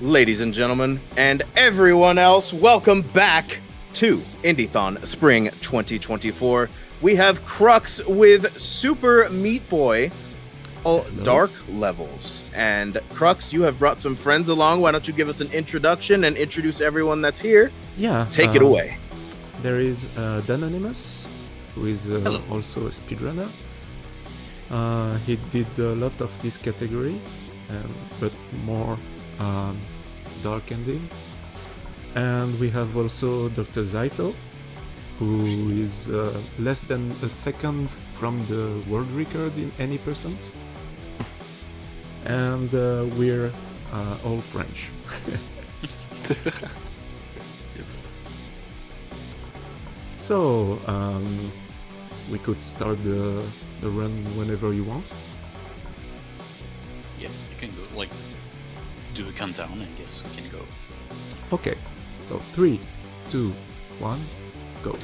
Ladies and gentlemen, and everyone else, welcome back to Indiethon Spring 2024. We have Crux with Super Meat Boy, Dark Levels. And Crux, you have brought some friends along. Why don't you give us an introduction and introduce everyone that's here? Yeah. Take it away. There is Danonymous, who is also a speedrunner. He did a lot of this category, but more dark ending. And we have also Dr. Zaito, who is less than a second from the world record in any percent. And we're all French. So, we could start the run whenever you want. Yeah, you can go, do a countdown, I guess we can go. Okay, so 3, 2, 1, go.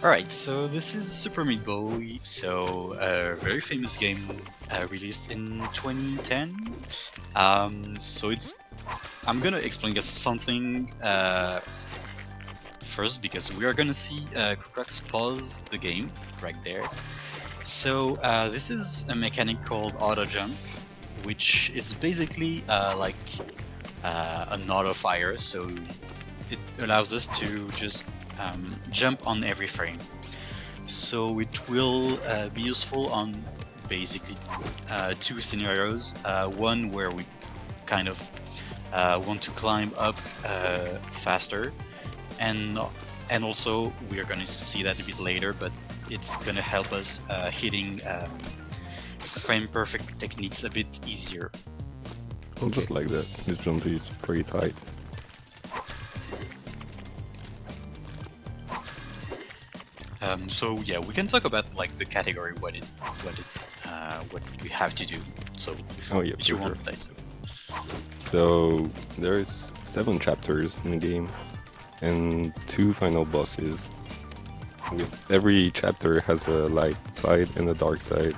Alright, so this is Super Meat Boy, so a very famous game released in 2010. I'm gonna explain just something first, because we are gonna see crucrux pause the game right there. So this is a mechanic called auto jump, which is basically an auto fire, so it allows us to just jump on every frame. So it will be useful on basically two scenarios. One where we kind of want to climb up faster, and also we are going to see that a bit later, but it's going to help us hitting frame perfect techniques a bit easier. Okay. Just like that, this jump is pretty tight. So yeah, we can talk about the category, what we have to do. So if you want to. So there's 7 chapters in the game and 2 final bosses. Every chapter has a light side and a dark side,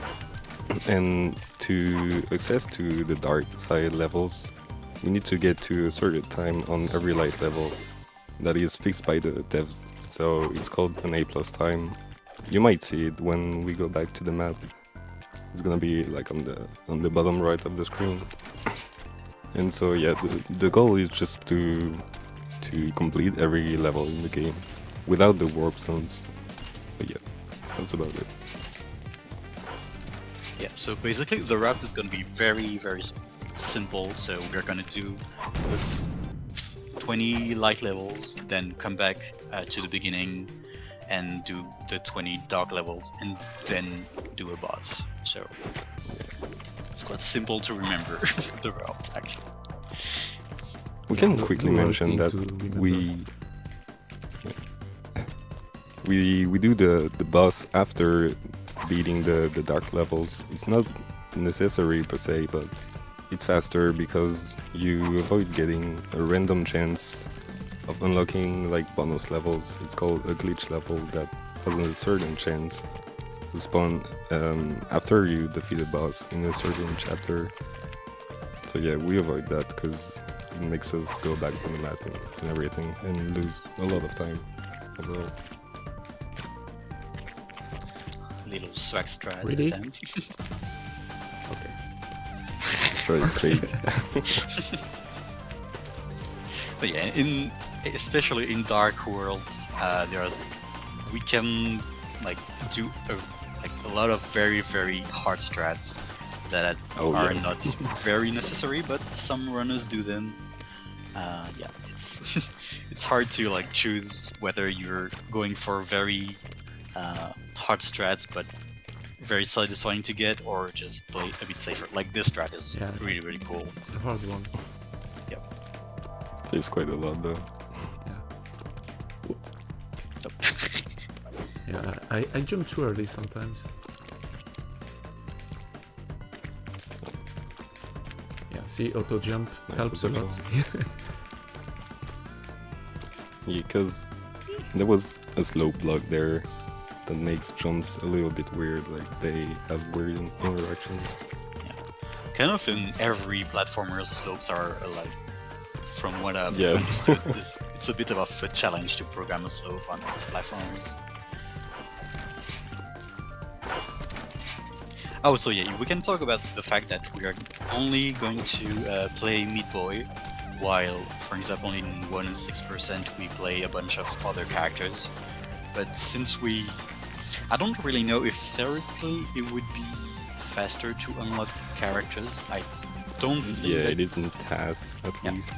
and to access to the dark side levels, we need to get to a certain time on every light level that is fixed by the devs. So it's called an A+ time. You might see it when we go back to the map. It's gonna be on the bottom right of the screen. And so yeah, the goal is just to complete every level in the game without the warp zones. But yeah, that's about it. Yeah, so basically the route is gonna be very, very simple. So we're gonna do with 20 light levels, then come back to the beginning and do the 20 dark levels, and then do a boss. So it's quite simple to remember the route, actually. We can quickly mention that we do the boss after beating the dark levels. It's not necessary per se, but it's faster because you avoid getting a random chance of unlocking bonus levels. It's called a glitch level that has a certain chance to spawn after you defeat a boss in a certain chapter. So yeah, we avoid that because it makes us go back to the map and everything and lose a lot of time overall. Little swag strat really? attempt. Okay. Try to fake. But yeah, especially in dark worlds, we can do a lot of very, very hard strats that are not very necessary, but some runners do them. Yeah, it's it's hard to choose whether you're going for very hard strats but very satisfying to get, or just play a bit safer. This strat is really, really cool. It's a hard one. Yep. Saves quite a lot though. Yeah, I jump too early sometimes. Yeah, see, auto jump helps a lot. Yeah, because there was a slope block there that makes jumps a little bit weird, they have weird interactions. Yeah. kind of in every platformer, slopes are like, from what I've Yeah. understood, it's a bit of a challenge to program a slope on platformers. Oh, so yeah, we can talk about the fact that we are only going to play Meat Boy, while, for example, in 1.6% we play a bunch of other characters. But since I don't really know if theoretically it would be faster to unlock characters. I don't think Yeah, that... it isn't TAS at Yeah. least.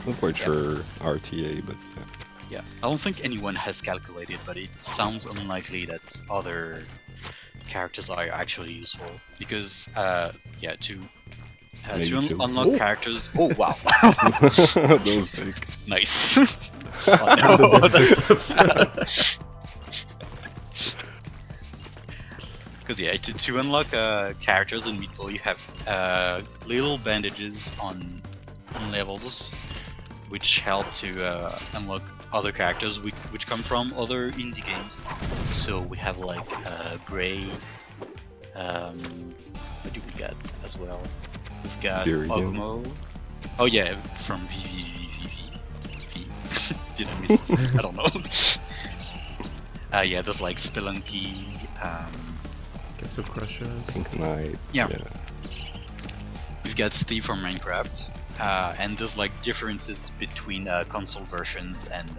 Not quite sure RTA, but yeah. Yeah, I don't think anyone has calculated, but it sounds unlikely that other characters are actually useful because, yeah, to Maybe kills. unlock characters. Oh wow, That was sick. nice. Oh, no, because yeah, to unlock characters in Meat Boy, you have little bandages on levels, which help to unlock other characters which come from other indie games. So we have like Braid. What do we got as well? We've got Viridian. Ogmo. Oh yeah, from V. Did I miss? I don't know. Yeah, there's like Spelunky. Castle Crushers. Pink Knight. Yeah. We've got Steve from Minecraft. And there's like differences between console versions and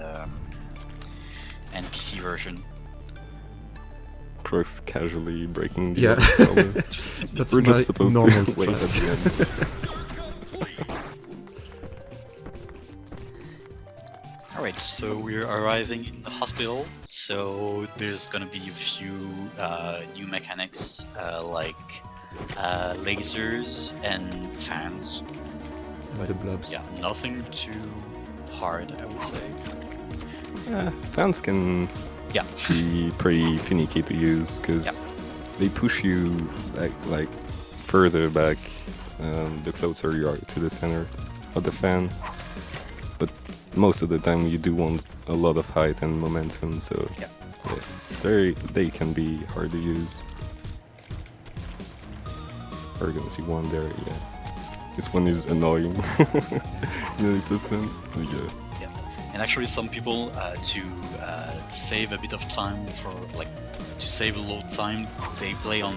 PC version. Crux casually breaking the Yeah. other color. That's We're my just supposed normal to wait at strat. the end. Alright, so we're arriving in the hospital. So there's gonna be a few new mechanics like lasers and fans. And the blobs. Yeah, nothing too hard, I would say. Fans can Yeah. be pretty finicky to use because Yeah. they push you like further back the closer you are to the center of the fan. But most of the time you do want a lot of height and momentum, so Yeah. they can be hard to use. We're gonna see one there, yeah. This one is annoying. 90%. Yeah. And actually, some people to save a bit of time to save a load time, they play on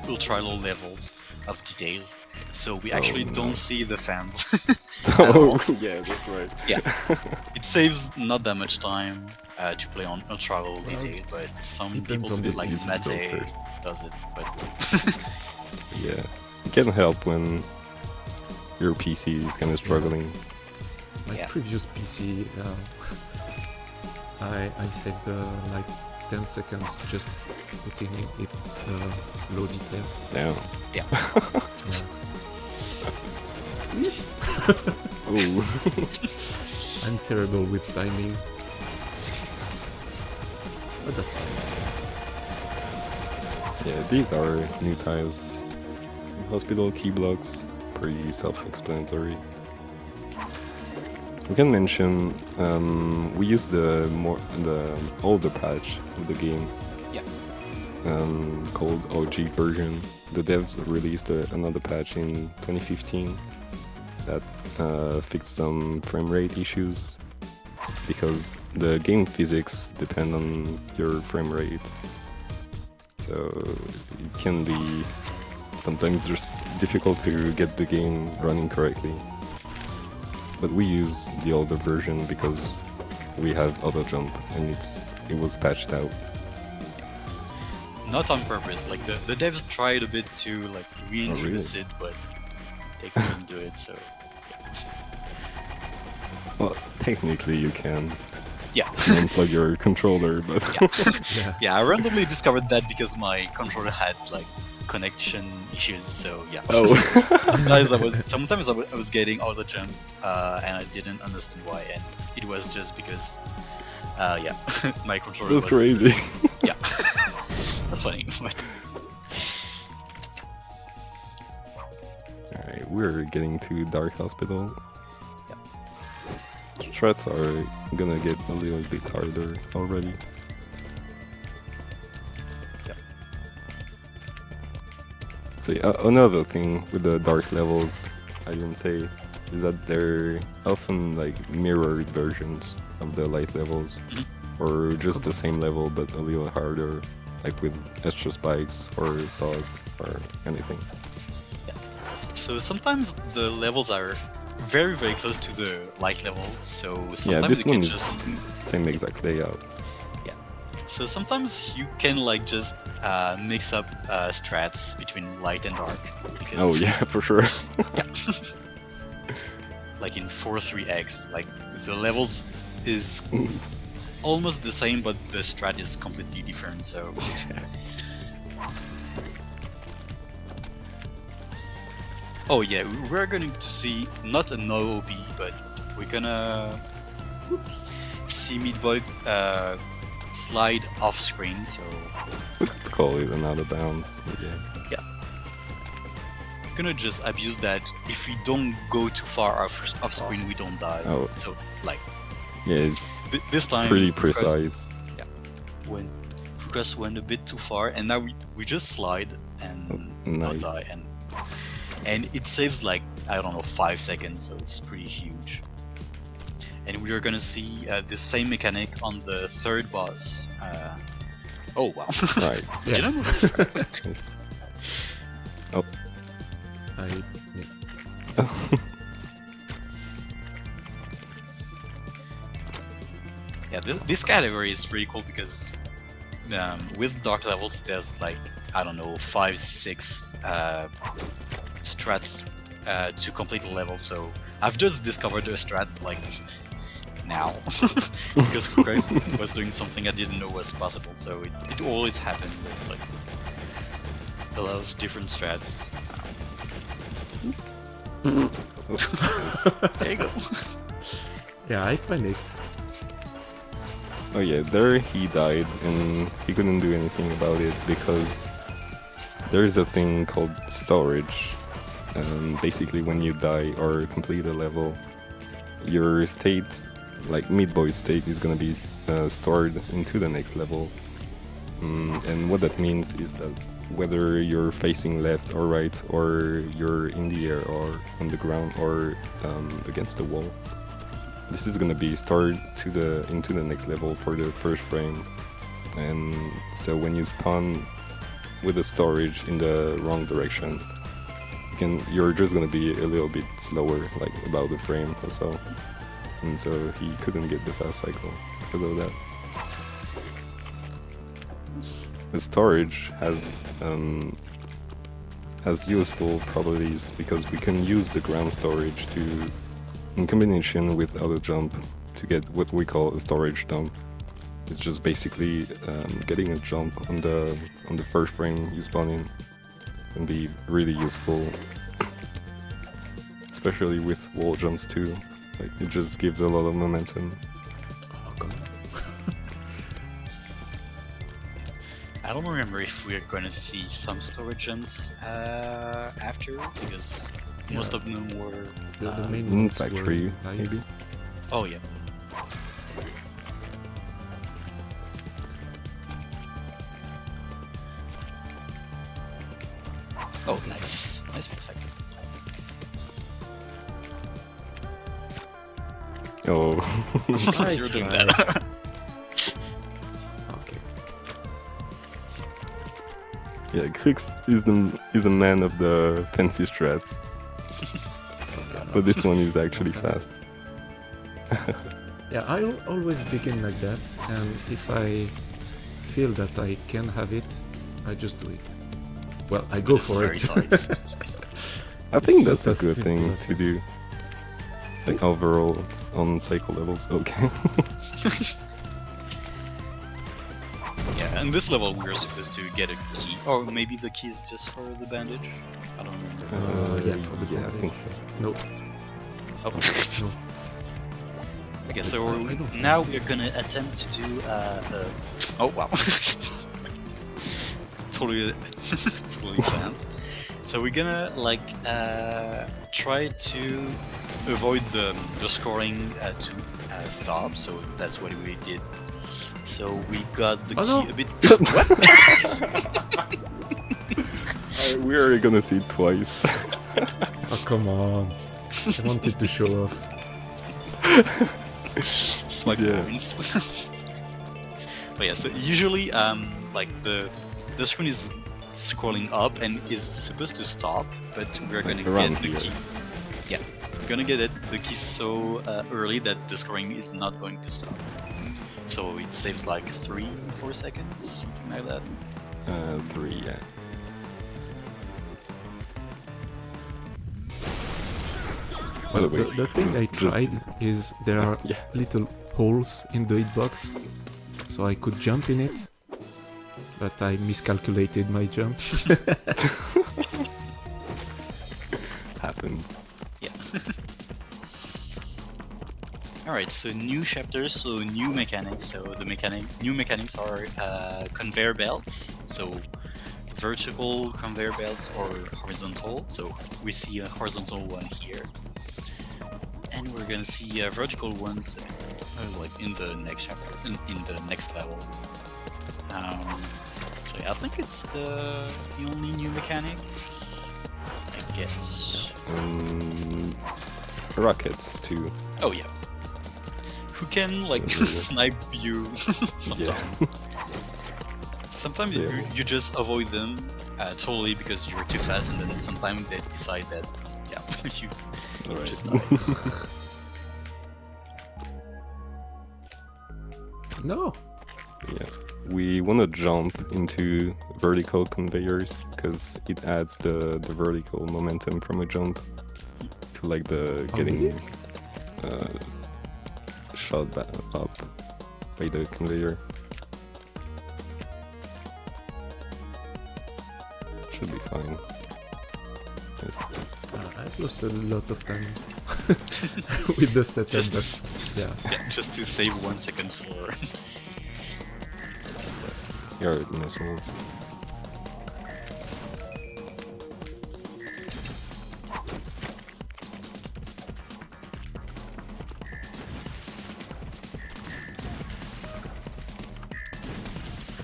ultra low levels of details. So we actually no. don't see the fans. Oh, yeah, that's right. Yeah, it saves not that much time to play on ultra low detail, but some depends people on do it the like user Mate filters. does it. But Yeah, it can help when your PC is kind of struggling. My Yeah. previous PC, I saved like 10 seconds just putting it low detail. Damn. yeah, Yeah. Ooh. I'm terrible with timing. But that's fine. Yeah, these are new tiles. Hospital key blocks, pretty self-explanatory. We can mention we use the older patch of the game. Yeah. Called OG version. The devs released another patch in 2015 that fixed some frame rate issues because the game physics depend on your frame rate. So it can be sometimes just difficult to get the game running correctly. But we use the older version because we have auto jump and it was patched out. not on purpose. Like the devs tried a bit to like reintroduce it, but they couldn't do it. So Well, technically you can yeah. unplug your controller, but Yeah. Yeah, I randomly discovered that because my controller had like connection issues. So yeah. oh, sometimes I was getting auto jump, and I didn't understand why, and it was just because, yeah, my controller that's was crazy. yeah, that's funny. Alright, we're getting to Dark Hospital. Yep. Strats are gonna get a little bit harder already. So another thing with the dark levels, I didn't say, is that they're often like mirrored versions of the light levels, or just the same level but a little harder, like with extra spikes or saws or anything. So sometimes the levels are very close to the light level, so Yeah, sometimes this you one can is just same exact layout. so sometimes you can like just mix up strats between light and dark because Oh yeah, for sure. like in 4-3x, like the levels is almost the same, but the strat is completely different. So oh yeah, we're going to see not an OOB, but we're gonna see Meat Boy slide off screen. So We could call it an out of bounds. Yeah. we're gonna just abuse that. If we don't go too far off screen, we don't die. Oh. So like Yeah, it's this time, pretty Crucrux precise. Crucrux went a bit too far, and now we just slide and not Nice. die, and it saves like I don't know 5 seconds, so it's pretty huge. And we are gonna see the same mechanic on the third boss. Oh wow! Right. You don't know this, right? It's- Oh. I missed. Yeah, this category is pretty cool because with dark levels, there's like I don't know 5-6 strats to complete a level. So I've just discovered a strat like now because Crucrux was doing something I didn't know was possible. So it always happened. It's like a lot of different strats. There you go. Yeah, I panicked. Oh yeah, there he died and he couldn't do anything about it because there's a thing called storage. Basically when you die or complete a level, your state, like Meat Boy's state, is gonna be stored into the next level. And what that means is that whether you're facing left or right, or you're in the air or on the ground or against the wall, this is gonna be stored into the next level for the first frame. And so when you spawn with the storage in the wrong direction, you're just gonna be a little bit slower, like about a frame or so. And so he couldn't get the fast cycle because of that. The storage has useful properties because we can use the ground storage in combination with auto jump to get what we call a storage dump. It's just basically getting a jump on the first frame you spawn in can be really useful, especially with wall jumps too. Like it just gives a lot of momentum. Oh, come on. I don't remember if we're gonna see some storage jumps after, because most of them were. The main In ones were factory, light. maybe. Oh yeah. Oh, nice, nice second. Oh, You're doing that. Okay. yeah, Crux is the man of the fancy strats, but this one is actually fast. Yeah, I always begin like that, and if I feel that I can have it, I just do it. Well, I go It's for very it. tight. I think that's That's a as good simple thing as to it. do. Like overall on cycle levels. Okay. Yeah, in this level we're supposed to get a key, or maybe the key is just for the bandage. I don't remember. Yeah, for the yeah, I think bandage. so. No, Oh. no. Okay, so I don't now we're gonna attempt to do oh wow. totally totally planned. So we're gonna like try to avoid the scoring to stop, so that's what we did. So we got the Oh, key no. a bit We are gonna see it twice. Oh, come on. I wanted to show off. Swipe Yeah. points. But yeah, so usually, like the screen is scrolling up and is supposed to stop, but we're gonna Like around get the here. key. Yeah, we're gonna get the key so early that the scoring is not going to stop. So it saves like 3 or 4 seconds, something like that. 3, yeah. Well, By the way, the thing I just- tried is there are Yeah. little holes in the hitbox, so I could jump in it, but I miscalculated my jump. Happens. Yeah. Alright, so new chapters, so new mechanics. So the new mechanics are conveyor belts. So vertical conveyor belts or horizontal. So we see a horizontal one here. And we're gonna see vertical ones like in the next chapter, in the next level. So yeah, I think it's the only new mechanic, I guess. Rockets too. Oh yeah. Who can like Yeah. snipe you sometimes. Sometimes Yeah. you just avoid them totally because you're too fast, and then sometimes they decide that yeah you Alright. just die. No! Yeah. We want to jump into vertical conveyors because it adds the vertical momentum from a jump to like the Oh, getting really? shot up by the conveyor. Should be fine. Yes. I've lost a lot of time with the setup, Just but yeah. yeah, just to save 1 second for Your missiles.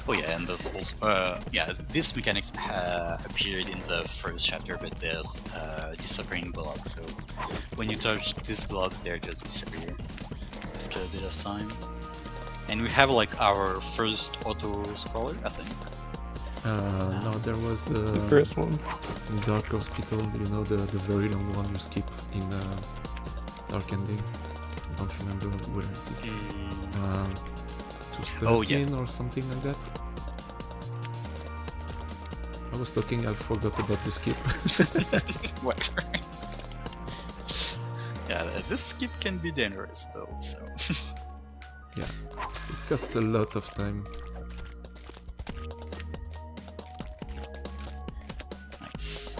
Oh yeah, and there's also yeah, these mechanics appeared in the first chapter, but there's disappearing blocks. So when you touch these blocks, they just disappear after a bit of time. And we have like our first auto scroller, I think. No, there was The first one. in Dark Hospital, you know, the very long one you skip in Dark Ending. I don't remember where it is. Mm, 213 Oh, yeah. or something like that. I was talking, I forgot about the skip. whatever. Yeah, this skip can be dangerous though. So Yeah, it costs a lot of time. nice.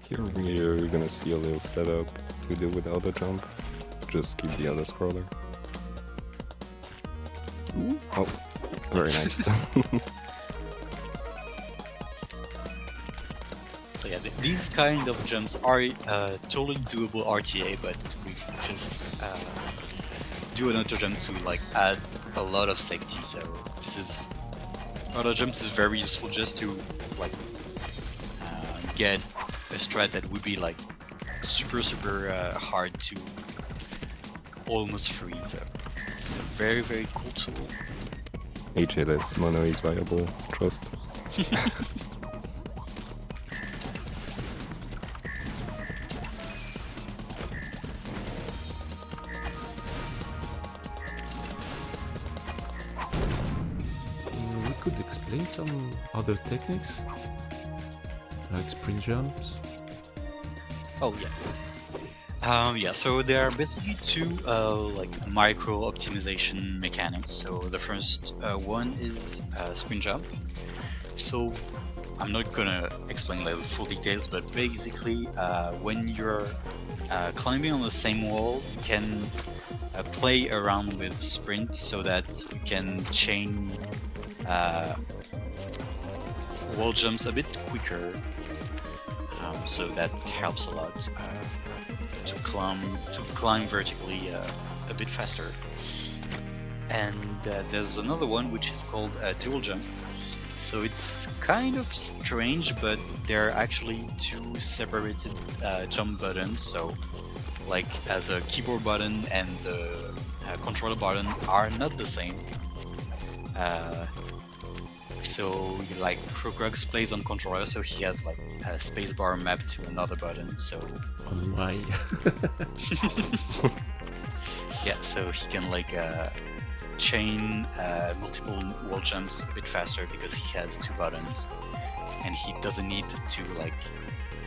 Here we're gonna see a little setup we do without a jump. Just skip the other scroller. Oh, very nice. So yeah, these kind of jumps are totally doable RTA, but we just do an auto jump to like add a lot of safety. So this is auto jumps is very useful just to like get a strat that would be like super hard to almost free. So it's a very cool tool. HLS mono is viable, trust. We could explain some other techniques, like sprint jumps. Oh yeah. Yeah, so there are basically two like micro optimization mechanics. So the first one is sprint jump. So I'm not gonna explain like the full details, but basically when you're climbing on the same wall, you can play around with sprint so that you can chain wall jumps a bit quicker. So that helps a lot to climb vertically a bit faster. And there's another one which is called dual jump. So it's kind of strange, but there are actually two separated jump buttons. So, like the keyboard button and the controller button are not the same. So, like crucrux plays on controller, so he has like a spacebar mapped to another button. So, On my. yeah, so he can like chain multiple wall jumps a bit faster because he has two buttons, and he doesn't need to like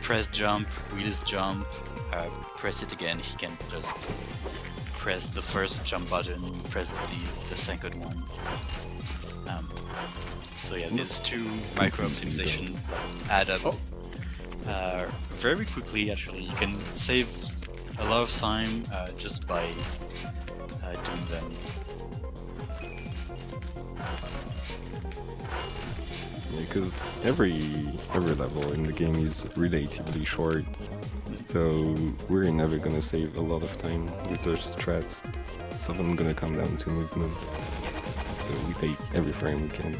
press jump, release jump, press it again. He can just press the first jump button, press the second one. So yeah, these two micro optimization add up very quickly. Actually, you can save a lot of time just by doing them. Because every level in the game is relatively short, so we're never gonna save a lot of time with our strats. It's often gonna come down to movement. So we take every frame we can.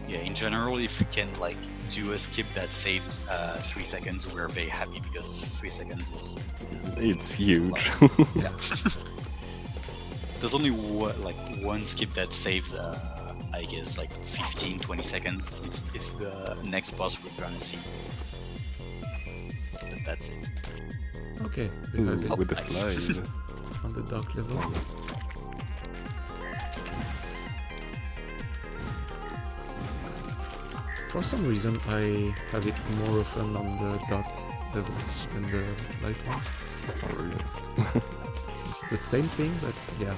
Yeah, in general, if we can like do a skip that saves 3 seconds, we're very happy because 3 seconds is It's huge. yeah. There's only one skip that saves, I guess, like 15-20 seconds. It's the next boss we're gonna see. But that's it. Okay, we have it With the nice. slide. on the dark level. For some reason, I have it more often on the dark levels than the light ones. Oh, really? It's the same thing, but yeah.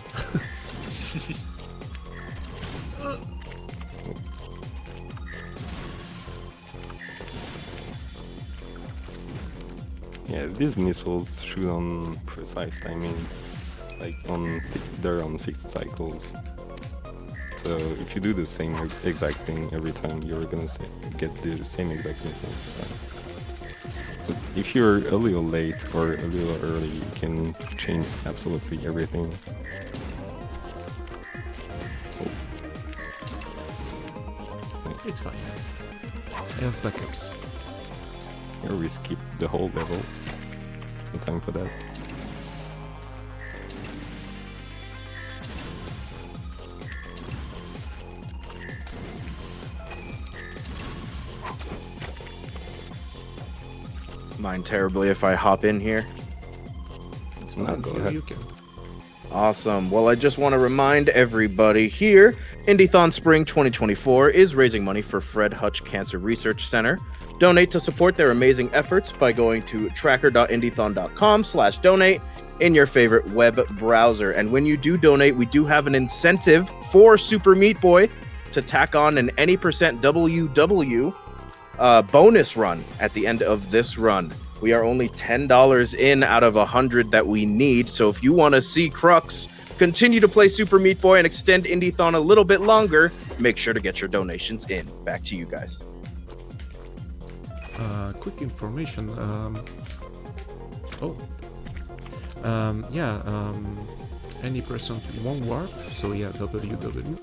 Yeah, these missiles shoot on precise timing, like they're on fixed cycles. So if you do the same exact thing every time, you're gonna get the same exact missiles. But if you're a little late or a little early, you can change absolutely everything. It's fine. I have backups. Or we skip the whole level. No time for that. Mind terribly if I hop in here. It's No, fine. go You- ahead. You can. Awesome. Well, I just want to remind everybody here, Indiethon Spring 2024 is raising money for Fred Hutch Cancer Research Center. Donate to support their amazing efforts by going to tracker.indiethon.com/donate in your favorite web browser. And when you do donate, we do have an incentive for Super Meat Boy to tack on an any percent WW bonus run at the end of this run. We are only $10 in out of 100 that we need. So if you want to see Crux continue to play Super Meat Boy and extend Indiethon a little bit longer, make sure to get your donations in. Back to you guys. Quick information. Any person won't warp, so yeah, WW.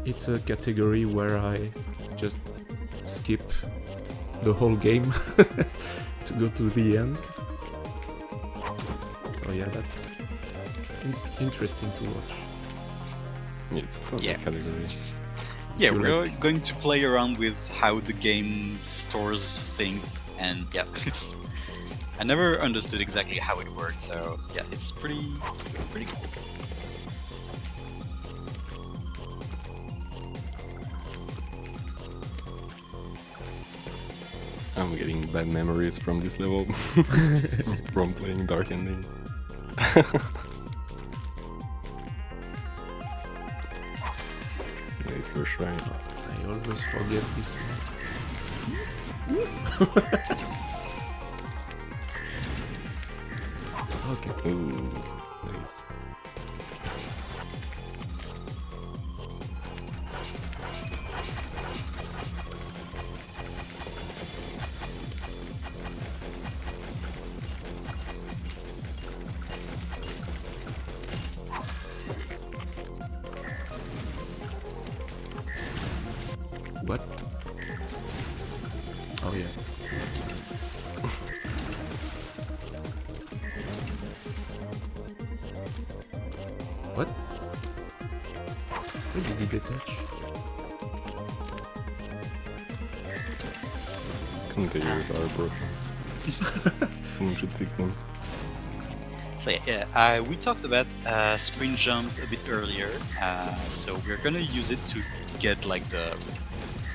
It's a category where I just skip the whole game to go to the end. So yeah, that's interesting to watch. Yeah, it's a fun Yeah. category. Yeah, You we're going to play around with how the game stores things, and yeah, it's. I never understood exactly how it worked, so yeah, it's pretty cool. I'm getting bad memories from this level. From playing Dark Ending. Nice first try. I always forget this one. Okay. Ooh, nice. Where did he detach? Conveyors are broken. Someone should fix them. So we talked about sprint jump a bit earlier, so we're gonna use it to get like the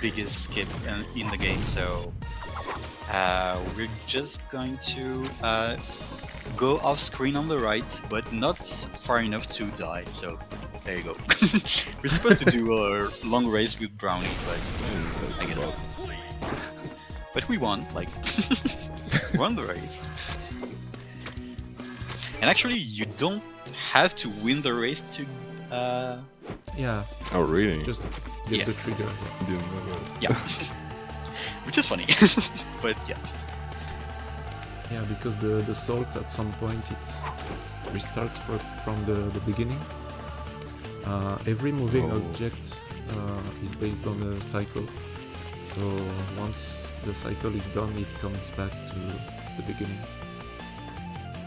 biggest skip in the game. So we're just going to go off screen on the right, but not far enough to die. So there you go. We're supposed to do a long race with Brownie, but I guess. But we won, like, won the race. And actually, you don't have to win the race to. Yeah. Oh, really? Just get Yeah. the trigger. Didn't know that. Yeah. Which is funny, but yeah. Yeah, because the salt at some point it restarts from the beginning. Every moving Oh. object is based on a cycle. So once the cycle is done, it comes back to the beginning.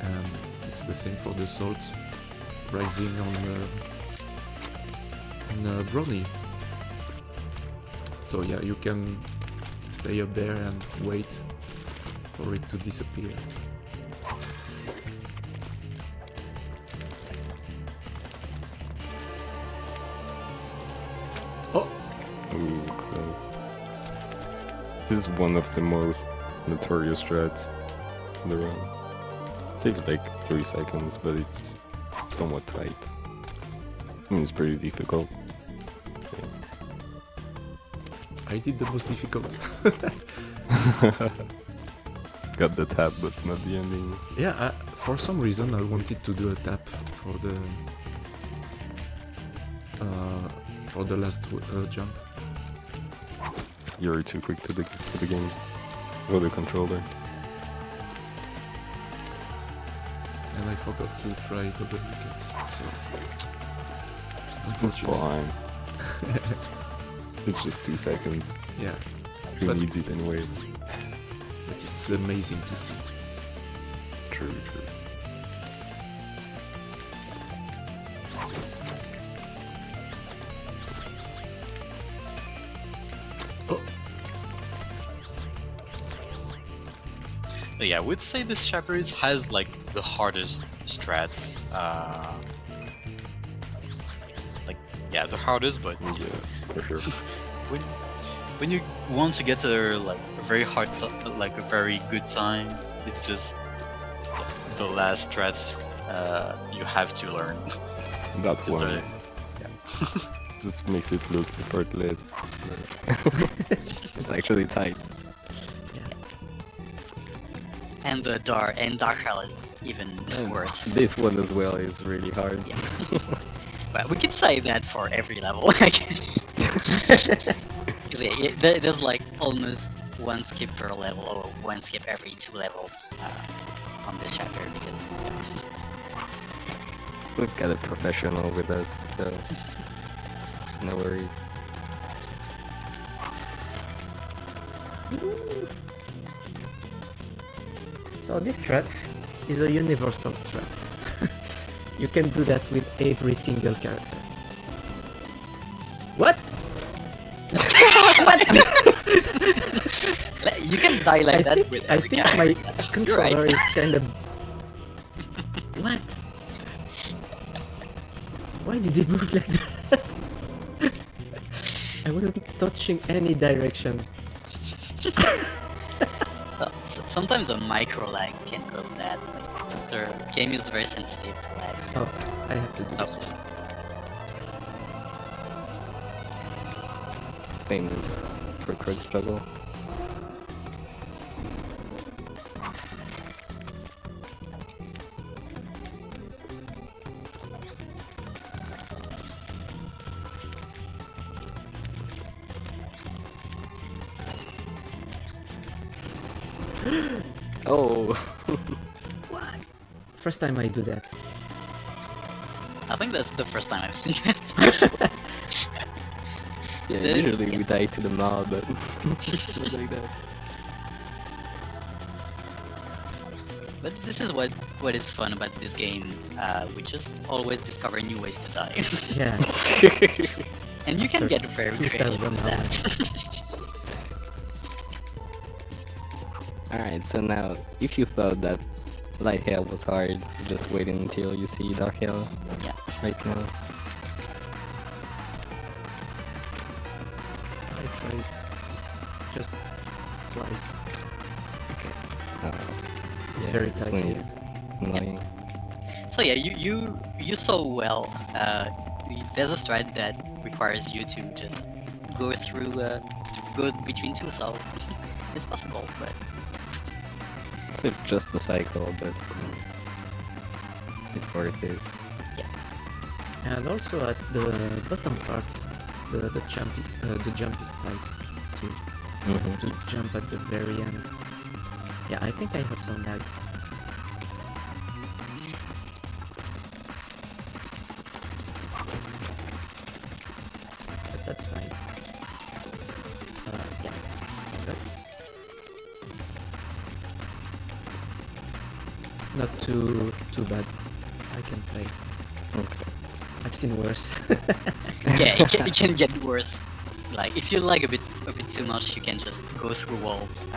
And it's the same for the salt rising on Brownie. So yeah, you can stay up there and wait for it to disappear. Oh! Ooh, close. This is one of the most notorious strats in the run. Saves like 3 seconds, but it's somewhat tight. I mean, it's pretty difficult. I did the most difficult. Got the tap, but not the ending. Yeah, for some reason I wanted to do a tap for the last jump. You're too quick to the game. Or the controller. And I forgot to try the duplicates. So It's unfortunate. fine. It's just 2 seconds. Yeah, Who But- needs it anyway? but it's amazing to see. True, true. Oh, But yeah, I would say this chapter has like the hardest strats. Like, yeah, the hardest, but Yeah, for sure. when you want to get a very hard, like a very good time, it's just the last strats you have to learn. That Just one the- just makes it look effortless. It's actually tight. And the Dark Hell is even And worse. this one as well is really hard. Yeah. But we could say that for every level, I guess. 'Cause there's like almost one skip per level, or one skip every 2 levels on this chapter, because We've got a professional with us, so no worries. So this strat is a universal strat. You can do that with every single character. What? you can die like that with I every think character. my You're controller right. is kind of... What? Why did he move like that? I wasn't touching any direction. Well, sometimes a micro lag can cause that. Like, the game is very sensitive to lag. So. Oh, I have to do this Oh. one. Famous crucrux juggle. Oh, What? First time I do that. I think that's the first time I've seen it. Actually. yeah, Yeah. usually we die to the mob, but not like that. But this is what is fun about this game. We just always discover new ways to die. Yeah. And you can get very creative 2000 with that. Alright, so now, if you thought that Light Hill was hard, just wait until you see Dark Hill Yeah. right now. I tried just twice. It's very tight Swing here. is annoying. So yeah, you saw well. There's a strat that requires you to just go through, go between two cells. It's possible, but It's just a cycle, but it's worth it. And also at the bottom part, the jump is tight too. You have to jump at the very end. Yeah, I think I have some lag. But that's fine. Yeah. That's... It's not too bad. I can play. Okay. I've seen worse. yeah, it can get worse. Like if you like a bit too much, you can just go through walls.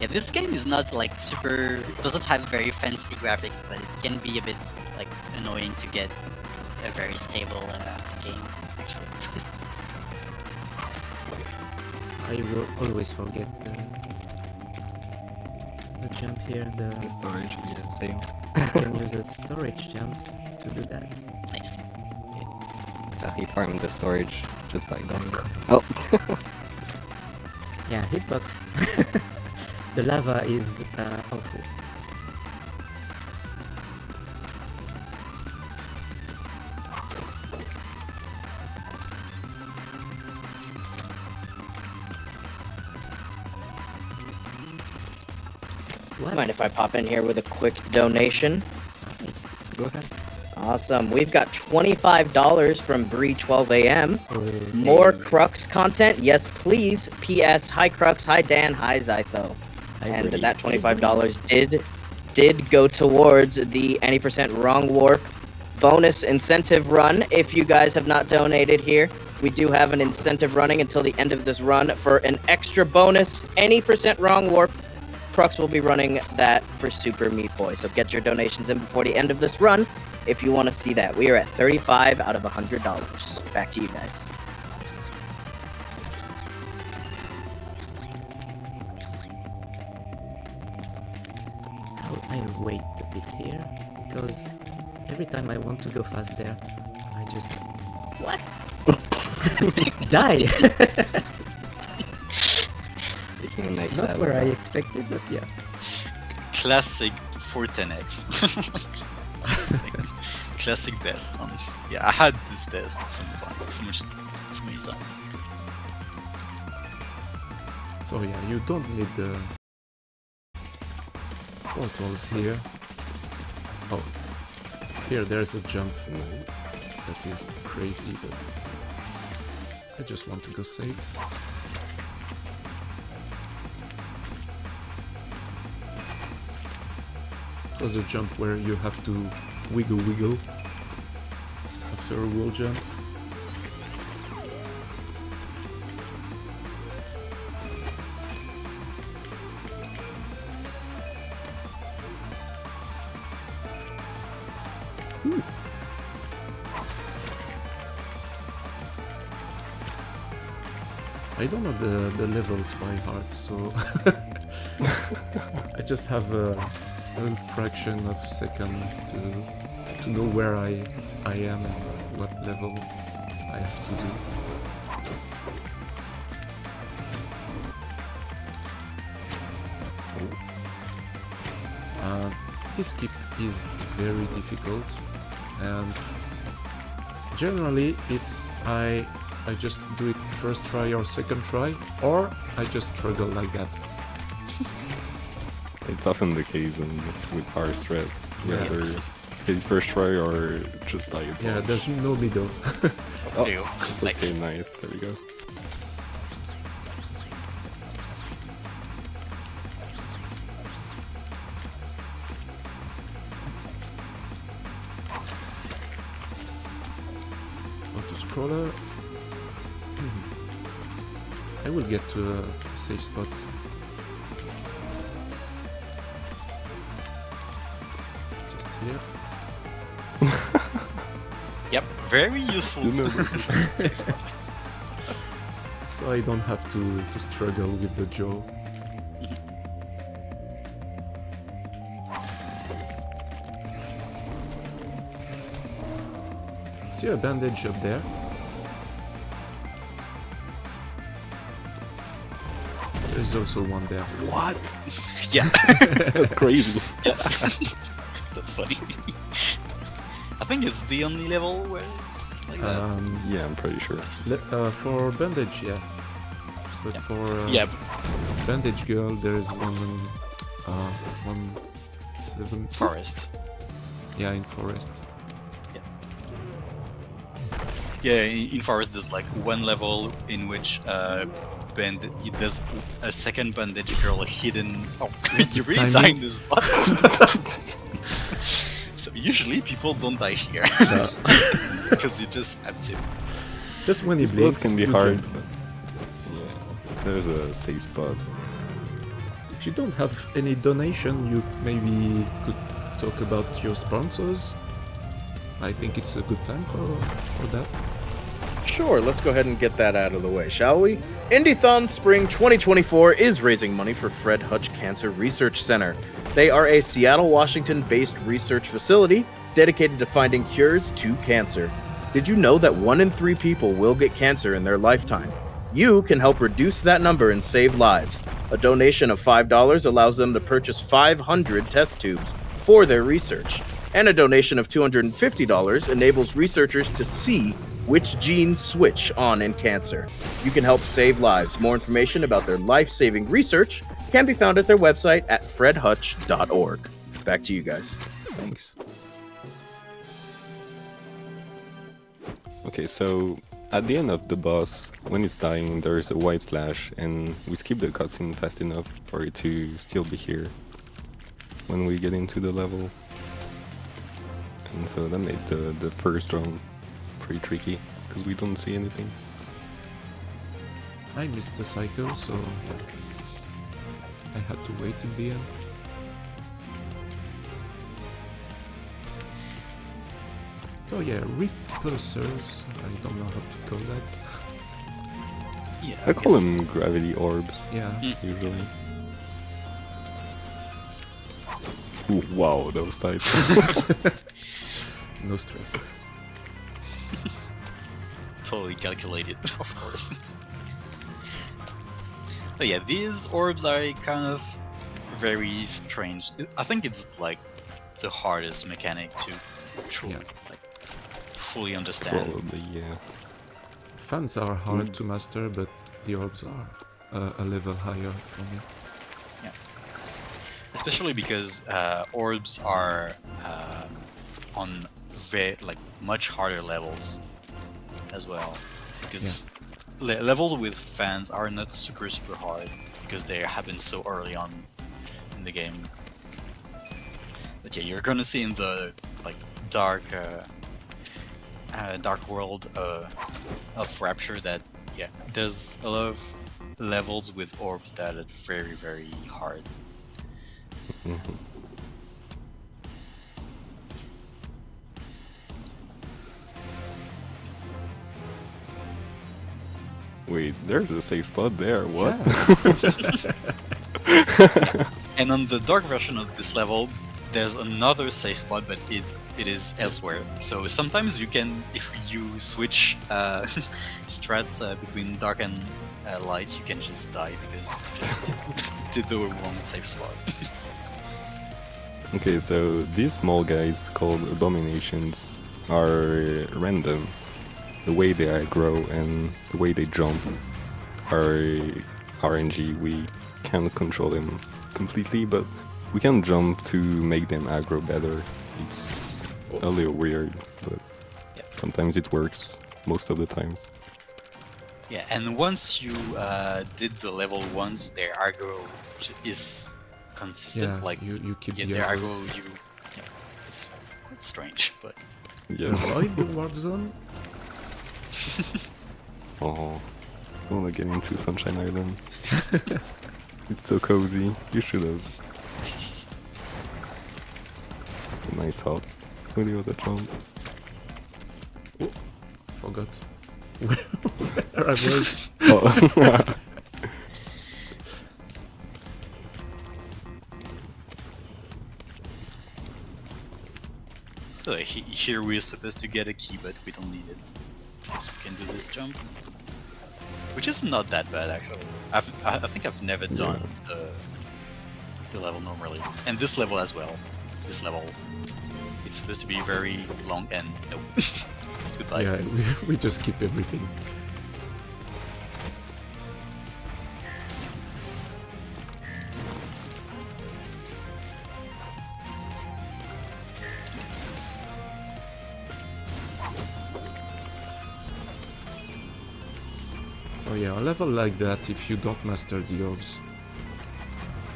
Yeah, this game is not like super. Doesn't have very fancy graphics, but it can be a bit like annoying to get a very stable game. Actually. I will always forget the jump here. The storage, yeah, same. You can use a storage jump to do that. Nice. So he farmed the storage just by going. Oh! Yeah, hitbox. The lava is awful. What? Mind if I pop in here with a quick donation? Nice. Go ahead. Awesome. We've got $25 from Bree 12am. Oh, More Crux content? Yes, please. P.S. Hi Crux, hi Dan, hi Zytho. And that $25 did go towards the any percent wrong warp bonus incentive run. If you guys have not donated here, we do have an incentive running until the end of this run for an extra bonus any percent wrong warp. Crux will be running that for Super Meat Boy. So get your donations in before the end of this run if you want to see that. We are at 35 out of $100. Back to you guys. I'll wait a bit here because every time I want to go fast there, I just die. Taking a nice Not level. where I expected, but yeah. Classic 410x. Classic death. Yeah, I had this death so many times. So yeah, you don't need the portals here. Oh, here there's a jump that is crazy, but I just want to go safe. It was a jump where you have to wiggle after a wall jump. I don't know the levels by heart, so I just have a little fraction of second to know where I am and what level I have to do. This skip is very difficult, and generally it's I just do it first try or second try, or I just struggle like that. It's often the case with power strat. Yeah. Whether his first try or just like Yeah, there's no middle. Oh, There you go. okay, Nice. nice. There we go. auto scroller. I will get to a safe spot. Just here. Yep, very useful. Safe spot. So I don't have to struggle with the jaw. See a bandage up there? There's also one there. What? Yeah, That's crazy. yeah. That's funny. I think it's the only level where it's like that. Yeah, I'm pretty sure. For bandage, yeah. But for Yeah, bandage girl, there is 170. forest. Yeah, in forest. Yeah, in forest there's like one level in which there's a second bandage girl hidden. Oh, you really die in this spot. So usually people don't die here because you just have to. Just when he These blinks, boss can be you hard. jump. But yeah, there's a safe spot. If you don't have any donation, you maybe could talk about your sponsors. I think it's a good time for that. Sure, let's go ahead and get that out of the way, shall we? Indiethon Spring 2024 is raising money for Fred Hutch Cancer Research Center. They are a Seattle, Washington-based research facility dedicated to finding cures to cancer. Did you know that 1 in 3 people will get cancer in their lifetime? You can help reduce that number and save lives. A donation of $5 allows them to purchase 500 test tubes for their research. And a donation of $250 enables researchers to see which genes switch on in cancer. You can help save lives. More information about their life-saving research can be found at their website at fredhutch.org. Back to you guys. Thanks. Okay, so at the end of the boss, when it's dying, there's a white flash, and we skip the cutscene fast enough for it to still be here when we get into the level. And so that made the first round pretty tricky, because we don't see anything. I missed the cycle, so I had to wait in the end. So yeah, repulsors, I don't know how to call that. Yeah, I call guess. them gravity orbs, Yeah, usually. Ooh, wow, that was tight. no stress. Totally calculated, of course. But yeah, these orbs are kind of very strange. I think it's like the hardest mechanic to truly like fully understand. Probably, yeah. Fans are hard to master, but the orbs are a level higher for me. Yeah. Especially because orbs are on much harder levels as well. Because levels with fans are not super hard because they happen so early on in the game. But yeah, you're gonna see in the like dark world of Rapture that there's a lot of levels with orbs that are very, very hard. Mhm. Wait, there's a safe spot there, what? And on the dark version of this level, there's another safe spot, but it is elsewhere. So sometimes you can, if you switch strats between dark and light, you can just die because you just did the wrong safe spot. Okay, so these small guys called abominations are random. The way they aggro and the way they jump are RNG. We can't control them completely, but we can jump to make them aggro better. It's a little weird, but sometimes it works, most of the times. Yeah, and once you did the level once, their aggro is consistent. Yeah, like you keep the their aggro. aggro, it's quite strange, but Yeah. Avoid the warp zone. Oh, I wanna get into Sunshine Island. It's so cozy. You should have. A nice hop. With the other jump. Forgot where I was. Oh. So here we're supposed to get a key, but we don't need it. So we can do this jump. Which is not that bad, actually. I think I've never done the level normally. And this level as well. This level, it's supposed to be very long and nope. Goodbye. Yeah, we just skip everything. So yeah, a level like that, if you don't master the orbs,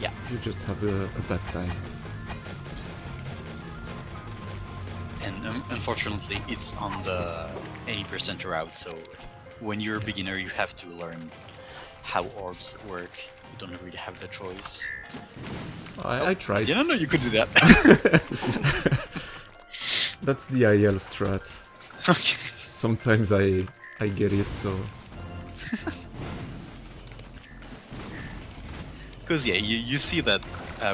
Yeah. you just have a bad time. And unfortunately, it's on the 80% route, so when you're a beginner, you have to learn how orbs work. You don't really have the choice. I I tried. didn't know you could do that. That's the IL strat. Okay. Sometimes I get it, so Because yeah, you see that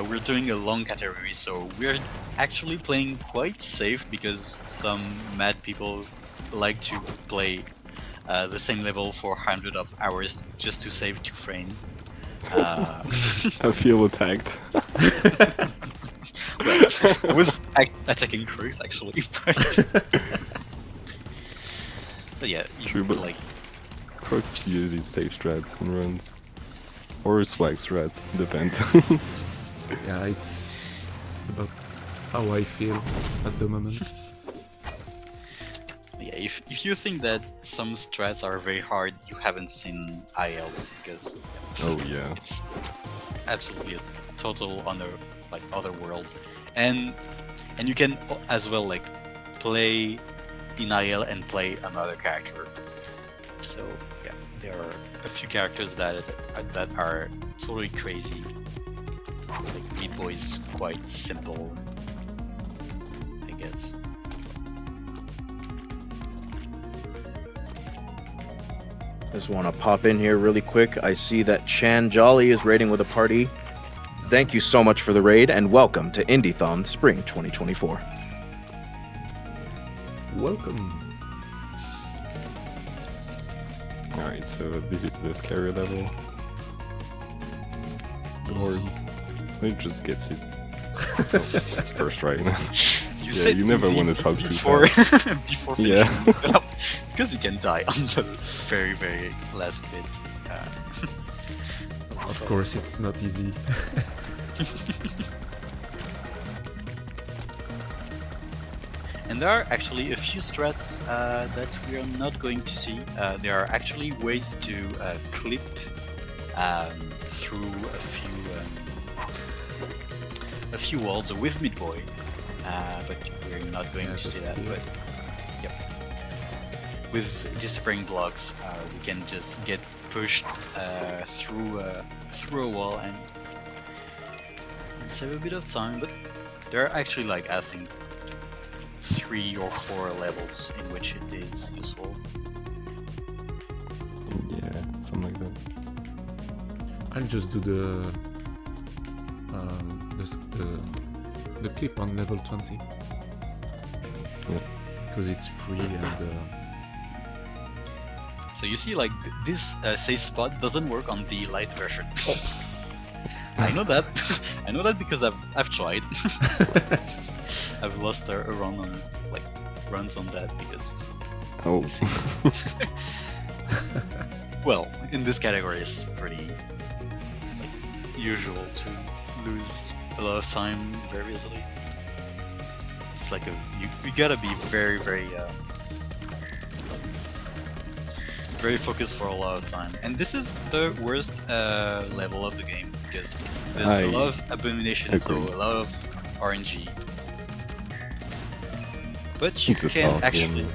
we're doing a long category, so we're actually playing quite safe because some mad people like to play the same level for hundreds of hours just to save 2 frames. I feel attacked. Well, I was attacking Crux actually, but yeah, you True, but- like Crux uses safe strats and runs. Or swag strats, depends. yeah, it's about how I feel at the moment. yeah. If you think that some strats are very hard, you haven't seen ILs because Oh yeah. it's absolutely a total other world, and you can as well like play in IL and play another character. So yeah, there are a few characters that are totally crazy. Like Meat Boy is quite simple, I guess. Just want to pop in here really quick. I see that Chan Jolly is raiding with a party. Thank you so much for the raid, and welcome to Indiethon Spring 2024. Welcome. Alright, so this is the scary level. Or it just gets it. First, right? You Yeah, said you never easy want to talk too before fast. before Yeah. finishing because you can die on the very last bit. Of course, it's not easy. And there are actually a few strats that we are not going to see. There are actually ways to clip through a few walls with Meat Boy, but we're not going Yeah, to see that. just But yep, with disappearing blocks, we can just get pushed through a wall and save a bit of time. But there are actually like I think 3 or 4 levels in which it is useful. Yeah, something like that. I'll just do the clip on level 20. Yeah. Because it's free and So you see, like this save spot doesn't work on the light version. I know that. I know that because I've tried. I've lost a run on runs on that because Oh. well, in this category it's pretty usual to lose a lot of time very easily. It's like you gotta be very very focused for a lot of time, and this is the worst level of the game because there's a lot of abomination, so agree. a lot of RNG. But you It's a can soft actually game.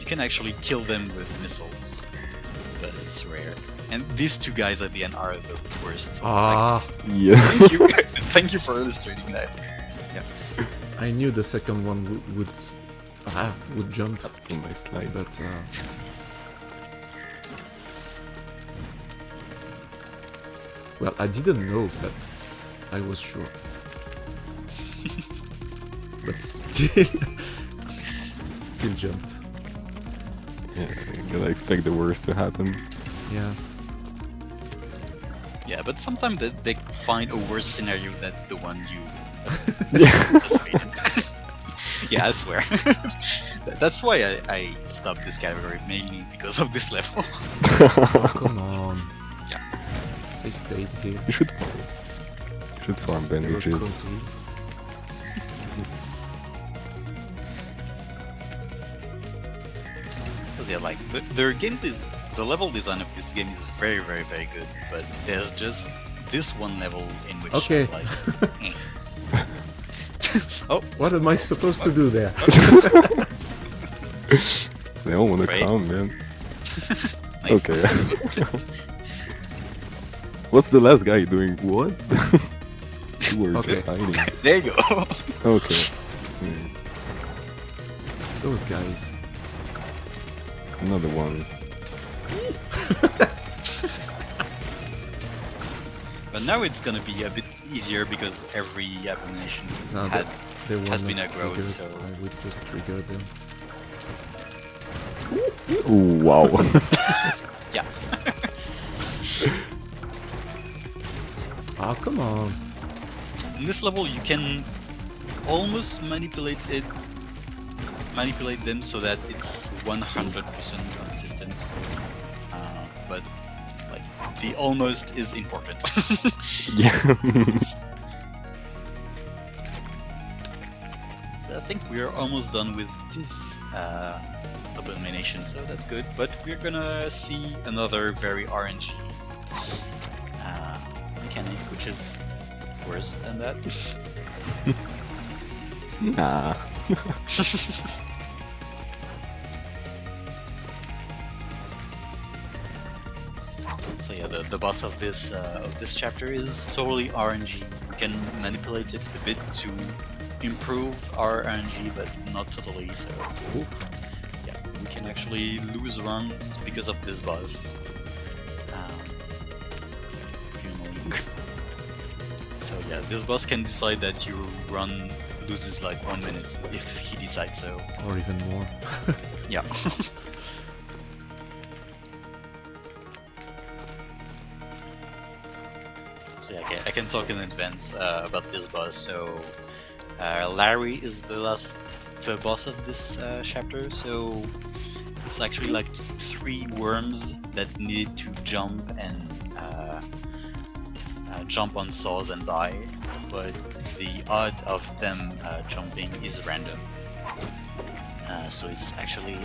you can actually kill them with missiles, but it's rare. And these two guys at the end are the worst. Ah, Yeah. Thank you, thank you for illustrating that. I knew the second one would jump, On my slide. but well, I didn't know, but I was sure. But still jumped. Yeah, you gotta expect the worst to happen. Yeah. Yeah, but sometimes they find a worse scenario than the one you Yeah. anticipated. Yeah, I swear. That's why I stopped this category, mainly because of this level. Oh, come on. Yeah. I stayed here. You should farm. You should farm They were bandages. cozy. Because yeah, like the level design of this game is very, very, very good. But there's just this one level in which Okay. like, eh. Oh, What am I supposed to do there? They don't wanna Right. come, man. nice. Okay. What's the last guy doing? What? You were Okay. just hiding. There you go. Okay. Hmm. Those guys. Another one. But now it's gonna be a bit easier because every abomination No, had they were has not been aggroed, triggered. so I would just trigger them. Ooh, wow. yeah. Ah, come on. In this level, you can almost manipulate them so that it's 100% consistent. But like the almost is important. Yeah. I think we are almost done with this abomination, so that's good. But we're gonna see another very RNG mechanic, which is worse than that. Nah. So yeah, the boss of this chapter is totally RNG. We can manipulate it a bit to improve our RNG, but not totally. So yeah, we can actually lose runs because of this boss. Pretty annoying. So yeah, this boss can decide that your run loses like 1 minute if he decides so. Or even more. Yeah. So yeah, I can talk in advance about this boss. So Larry is the boss of this chapter. So it's actually like 3 worms that need to jump and jump on saws and die, but the odd of them jumping is random. So it's actually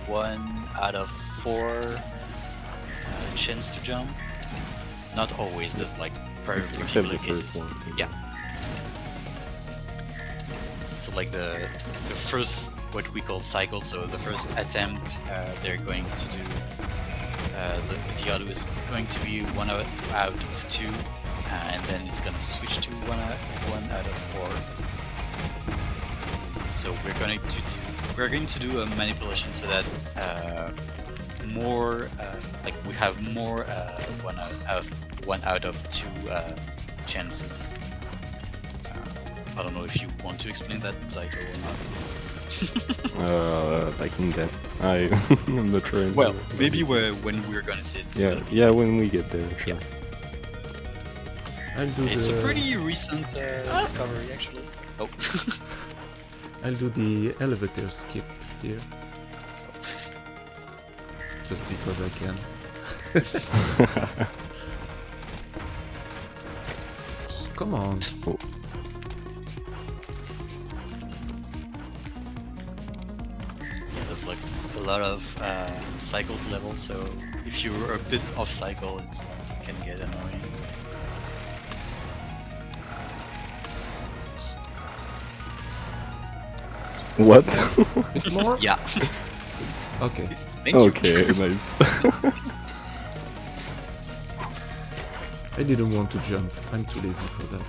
1 out of 4 chance to jump. Not always, there's like very Except particular the first cases. one. Yeah. So like the first, what we call cycle, so the first attempt, they're going to do, the other is going to be 1 out of 2, and then it's gonna switch to 1 out of 4. So we're going to do a manipulation so that more like we have more 1 out of 2 chances. I don't know if you want to explain that, Zaito, or not. I can get. I'm not sure. Well, maybe when we're gonna see it. Yeah, when we get there, sure. I'll do It's the... a pretty recent discovery, actually. Oh. I'll do the elevator skip here. Just because I can. Come on. Oh. Yeah, there's like a lot of cycles level, so if you're a bit off cycle, it can get annoying. What? Bit more? Yeah. Okay. Thank you. Okay, nice. I didn't want to jump. I'm too lazy for that.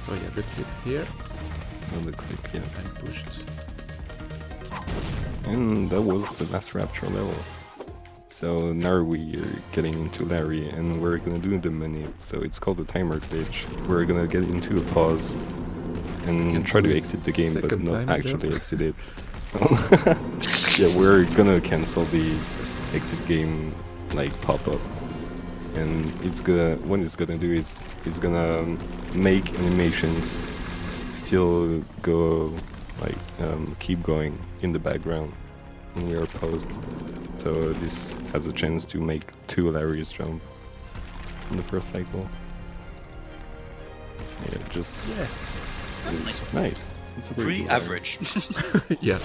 So yeah, the clip here. On the clip, yeah. I pushed. And that was the last Rapture level. So now we're getting into Larry, and we're gonna do the minute. So it's called the timer glitch. We're gonna get into a pause and try to exit the game, but second not time actually then. exit it. Yeah, we're gonna cancel the exit game like pop up, and it's gonna what it's gonna do is it's gonna make animations still go like keep going in the background when we are paused. So this has a chance to make 2 Larrys jump in the first cycle. Yeah, just Yeah. it's nice. It's a very Pretty good Larry. average. Yeah.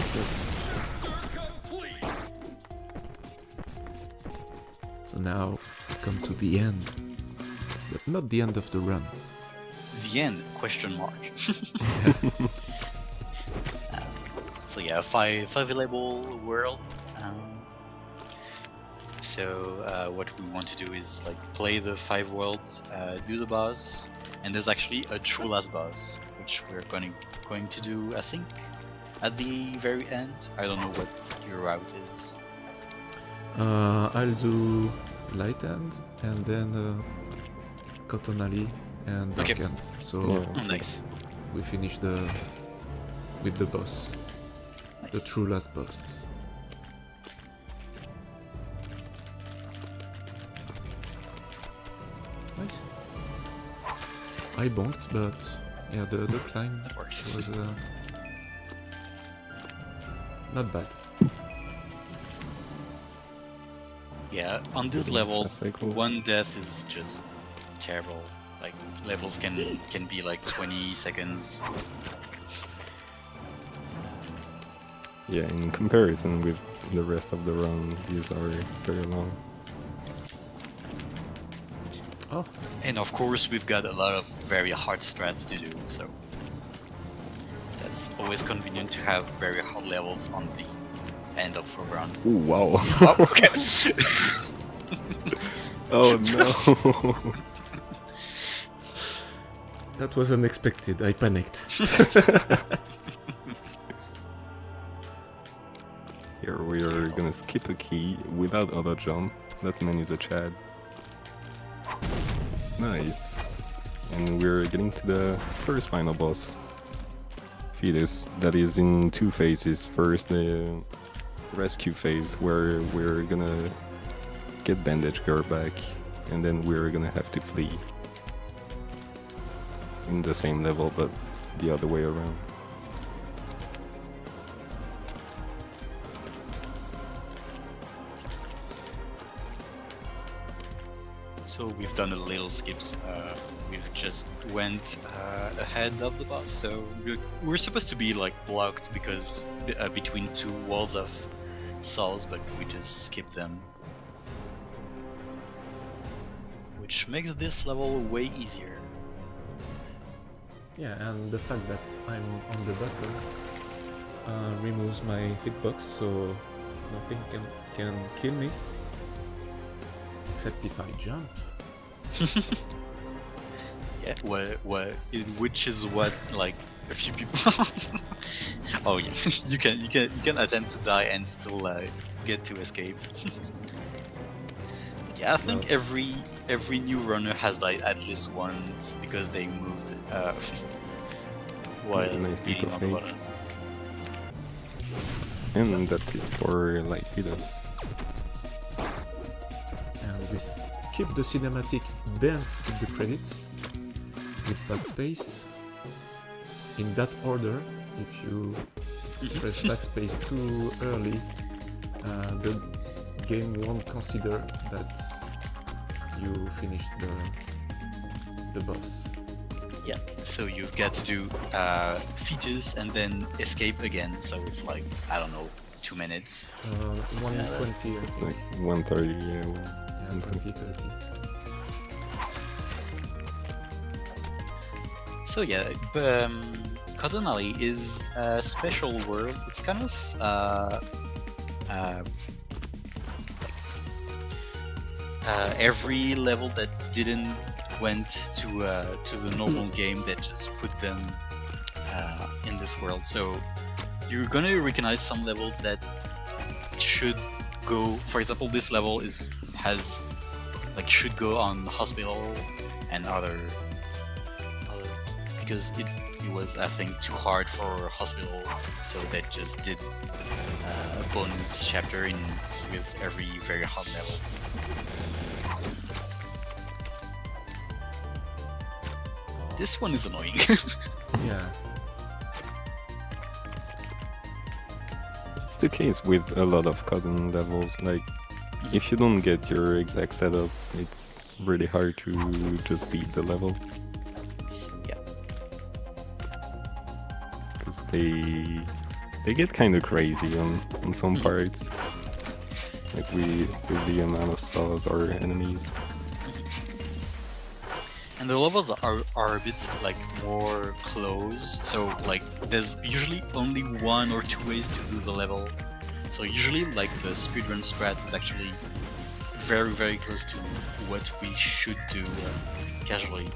So now we come to the end, but not the end of the run. The end? Question mark. So yeah, five level world. So what we want to do is like play the 5 worlds, do the boss, and there's actually a true last boss, which we're going to do, I think, at the very end. I don't know what your route is. I'll do light end and then cotton alley and dark Okay. end. So Yeah. Oh, nice. we finish with the boss, the Nice. true last boss. Nice. I bonked, but yeah, the climb That works. was not bad. Yeah, on these Getting levels, fast cycle. one death is just terrible. Like levels can be like 20 seconds. Yeah, in comparison with the rest of the run, these are very long. Oh, And of course, we've got a lot of very hard strats to do, so that's always convenient to have very hard levels on the end of a run. Oh wow! Oh, okay. Oh no! that was unexpected. I panicked. Here we are gonna skip a key without auto jump. That man is a Chad. Nice. And we're getting to the first final boss. Fetus. That is in 2 phases. First, the rescue phase, where we're gonna get bandage girl back, and then we're gonna have to flee. In the same level, but the other way around. So we've done a little skips. We've just went ahead of the boss. So we're supposed to be like blocked because between 2 walls of souls, but we just skip them, which makes this level way easier. Yeah, and the fact that I'm on the bottom removes my hitbox, so nothing can kill me. Except if I jump. Yeah, which is what like a few people. Oh yeah, you can attempt to die and still get to escape. Yeah, I think every new runner has died at least once because they moved while Nice being little on the fake. button. And that's it for Light Fetus. And we skip the cinematic, then skip the credits with backspace. In that order, if you press backspace too early, the game won't consider that you finished the boss. Yeah, so you've got to do fetus and then escape again. So it's like, I don't know, 2 minutes. 120, I think. Like 130, yeah. Yeah, 20, 30. So yeah, Cotton Alley is a special world. It's kind of every level that didn't went to the normal game that just put them in this world. So you're gonna recognize some level that should go. For example, this level should go on hospital and other because it was, I think, too hard for hospital, so they just did a bonus chapter with every very hard levels. This one is annoying. Yeah. It's the case with a lot of cotton levels. Like, if you don't get your exact setup, it's really hard to just beat the level. Yeah. Because they get kind of crazy on some parts. Like with the amount of saws or enemies. And the levels are a bit like more close, so like there's usually only 1 or 2 ways to do the level. So usually like the speedrun strat is actually very, very close to what we should do casually,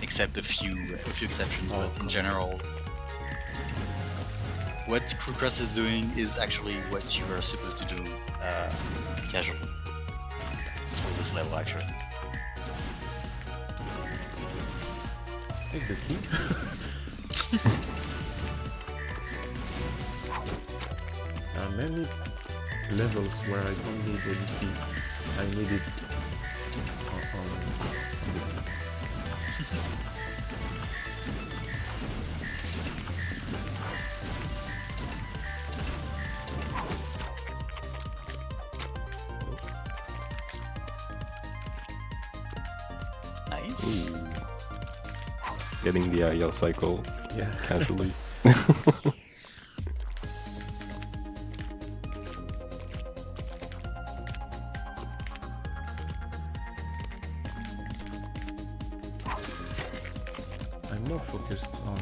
except a few exceptions. But in general, what crucrux is doing is actually what you are supposed to do casually for this level actually. Take the key. There are many levels where I don't need any key. I need it on this one. Nice. Ooh. Getting the IL cycle Yeah. casually. I'm more focused on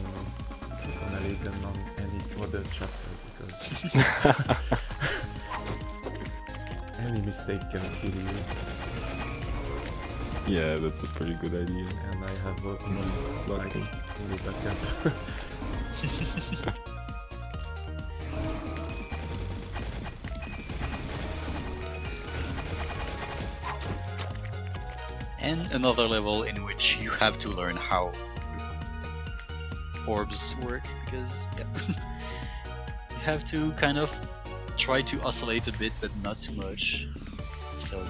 Ali than on any other chapter because any mistake can kill you, Yeah, that's a pretty good idea. and I have almost like Lucky. fully backup. And another level in which you have to learn how orbs work, because yeah, you have to kind of try to oscillate a bit, but not too much. So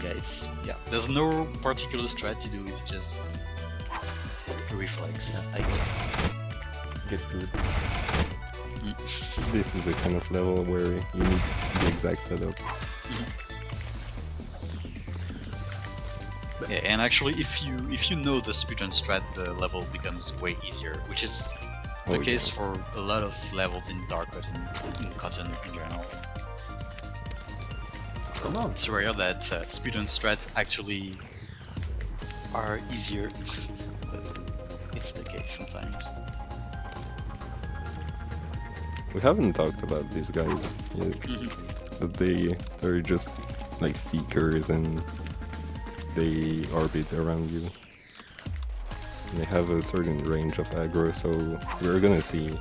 yeah, there's no particular strat to do. It's just a reflex, I guess. Get good. This is the kind of level where you need the exact setup. Yeah, and actually, if you know the speedrun strat, the level becomes way easier, which is the Oh, case yeah. for a lot of levels in Dark Cotton, in Cotton in general. Come on. It's rare that speedrun strats actually are easier, but it's the case sometimes. We haven't talked about these guys yet. But they're just like seekers and they orbit around you. And they have a certain range of aggro, so we're gonna see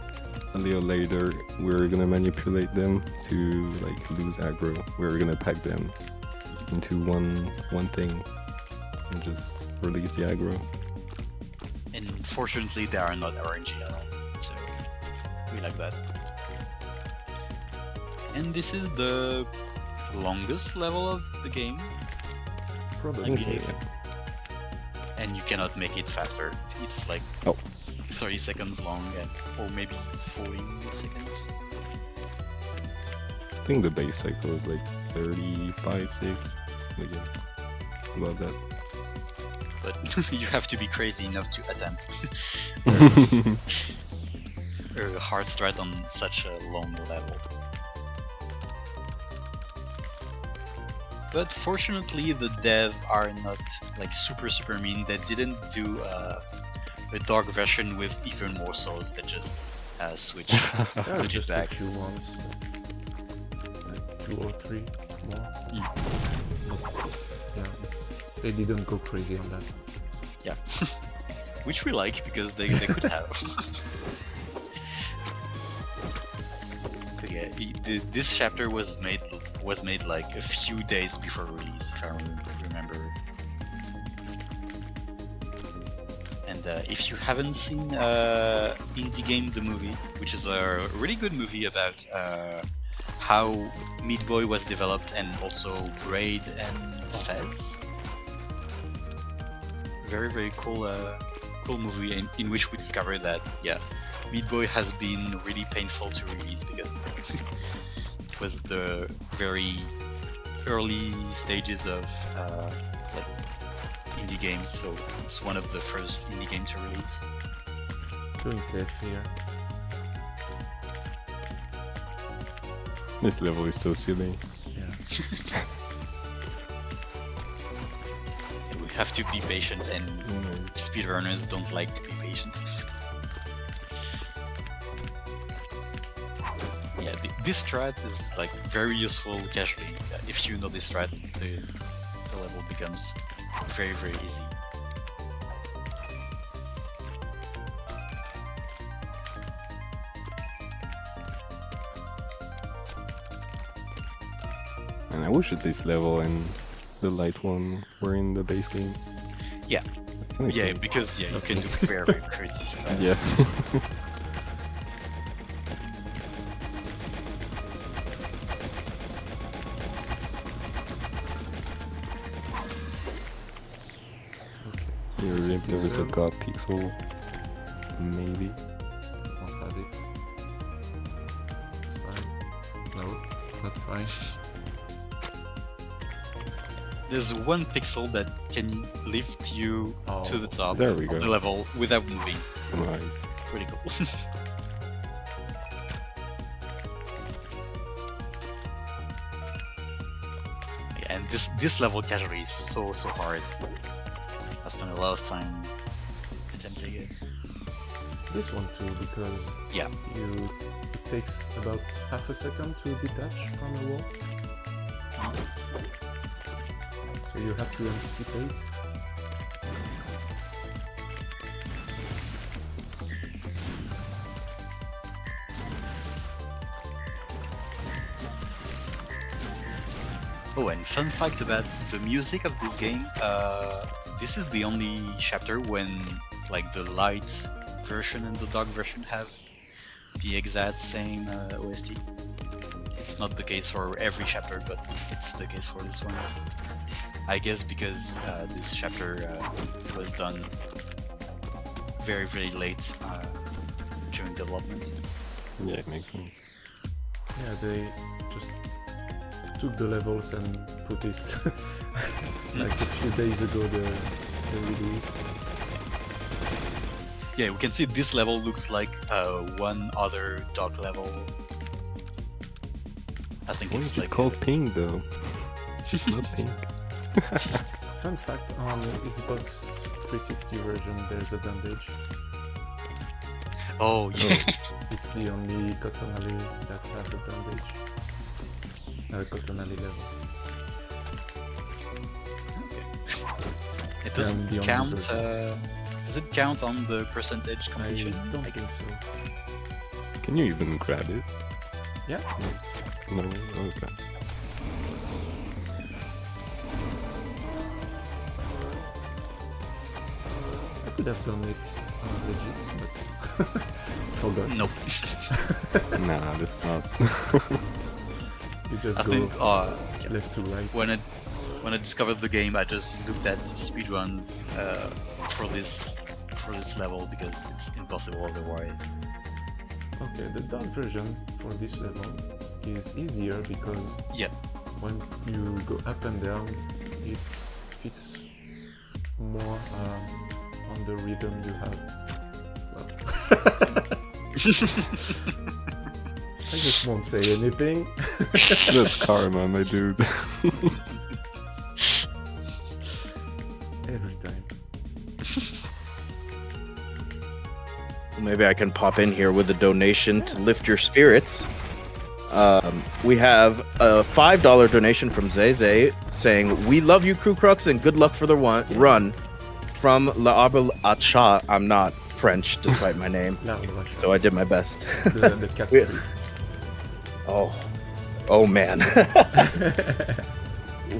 a little later we're gonna manipulate them to like lose aggro. We're gonna pack them into one thing and just release the aggro. And fortunately, they are not RNG at all, so we like that. And this is the longest level of the game, Probably. I believe. And you cannot make it faster. It's like Oh. 30 seconds long, or maybe 40 seconds. I think the base cycle is like 35, 6. Like, yeah, about that. But you have to be crazy enough to attempt a hard strat on such a long level. But fortunately, the dev are not like super mean. They didn't do a dark version with even more souls. They just switch Yeah, switch it just a back. few ones, like 2 or 3 more. But, yeah, they didn't go crazy on that. Yeah, which we like because they could have. But yeah, this chapter was made like a few days before release, if I remember. And if you haven't seen Indie Game the movie, which is a really good movie about how Meat Boy was developed and also Braid and Fez. Very cool movie in which we discover that Meat Boy has been really painful to release because it was the very early stages of like indie games, so it's one of the first indie games to release. Doing safe here. This level is so silly. Yeah. We have to be patient, and speedrunners don't like to be patient. Yeah, this strat is like very useful casually. If you know this strat, the level becomes very easy. And I wish that this level and the light one were in the base game. Yeah. Kinda Yeah, cool. because you can do very crazy strats. Yeah. Your rib, there was a god pixel. Maybe. Don't have it. It's fine. No, it's not fine. There's one pixel that can lift you to the top there we of go. the level without moving. Nice. Pretty cool. Yeah, and this level casually is so hard. I spent a lot of time attempting it. This one too, because Yeah. it takes about half a second to detach from the wall. So you have to anticipate. Oh, and fun fact about the music of this game, this is the only chapter when like the light version and the dark version have the exact same OST. It's not the case for every chapter, but it's the case for this one. I guess because this chapter was done very late during development. Yeah, it makes sense. Yeah, they just took the levels and put it like a few days ago the release. Yeah, we can see this level looks like one other dark level. I think Why it's is it like called pink though? It's not pink. Fun fact, on Xbox 360 version there's a bandage. Oh yeah. It's the only Cotton Alley that have a bandage. Cotton Alley level. It the doesn't only count. version. Does it count on the percentage completion? I don't think so. Can you even grab it? Yeah. No, okay. I could have done it legit, but forgot. Nope. Nah, that's not. You just I go think left to right. when I discovered the game, I just looked at speedruns for this level because it's impossible otherwise. Okay, the dark version for this level is easier because Yeah. when you go up and down, it fits more on the rhythm you have. Well, I just won't say anything. That's karma, my dude. maybe I can pop in here with a donation to lift your spirits. We have a $5 donation from Zeze saying, "We love you, crucrux, and good luck for the run." From L'Arbre Achat. I'm not French, despite my name, so I did my best. It's the cat tree. Oh man.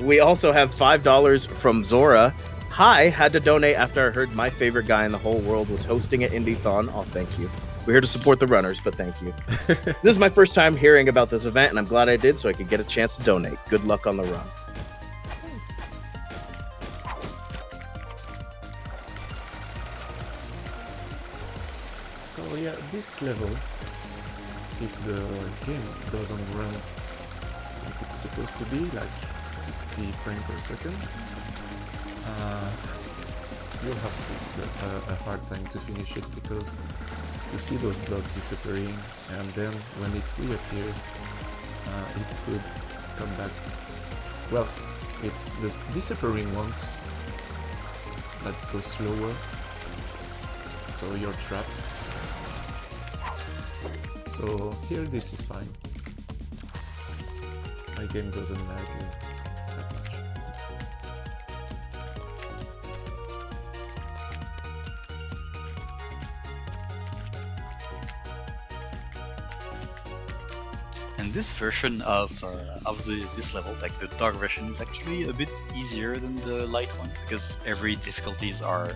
We also have $5 from Zora. Hi, had to donate after I heard my favorite guy in the whole world was hosting an Indiethon. Oh, thank you. We're here to support the runners, but thank you. This is my first time hearing about this event, and I'm glad I did so I could get a chance to donate. Good luck on the run. So yeah, this level, if the game doesn't run like it's supposed to be, like 60 frames per second, you'll have a hard time to finish it because you see those blocks disappearing, and then when it reappears, it could come back. Well, it's the disappearing ones that go slower, so you're trapped. So here this is fine. My game doesn't lag that much. And this version of this level, like the dark version, is actually a bit easier than the light one because every difficulties are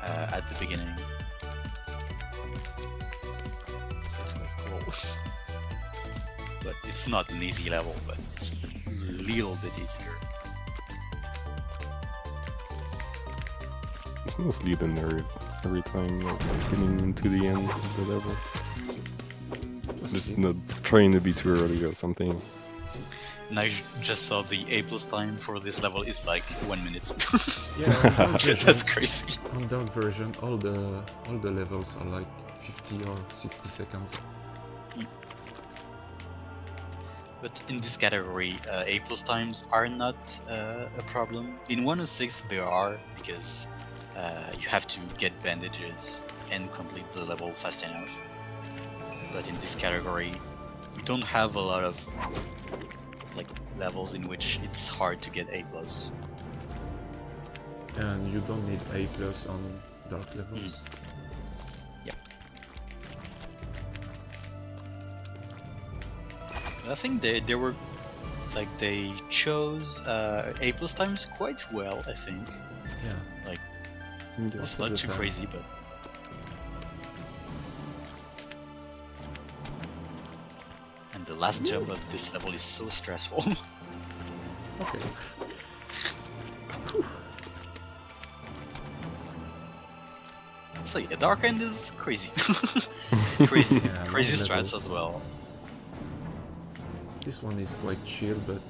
at the beginning. So it's quite cool. But it's not an easy level, but it's a little bit easier. It's mostly the nerves every time like, getting into the end of the level. Just not trying to be too early or something. And I just saw the A+ time for this level is like 1 minute. Yeah, that's crazy. On that version, all the levels are like 50 or 60 seconds. But in this category, A+ times are not a problem. In 106 there are, because you have to get bandages and complete the level fast enough. But in this category, we don't have a lot of like levels in which it's hard to get A+. And you don't need A+ on dark levels. Yep. I think they were like they chose A+ times quite well. I think. Yeah. Like Yeah. it's not too crazy, but. The last jump of this level is so stressful. Okay. So yeah, Dark End is crazy. crazy Yeah, crazy long strats levels. as well. This one is quite chill, but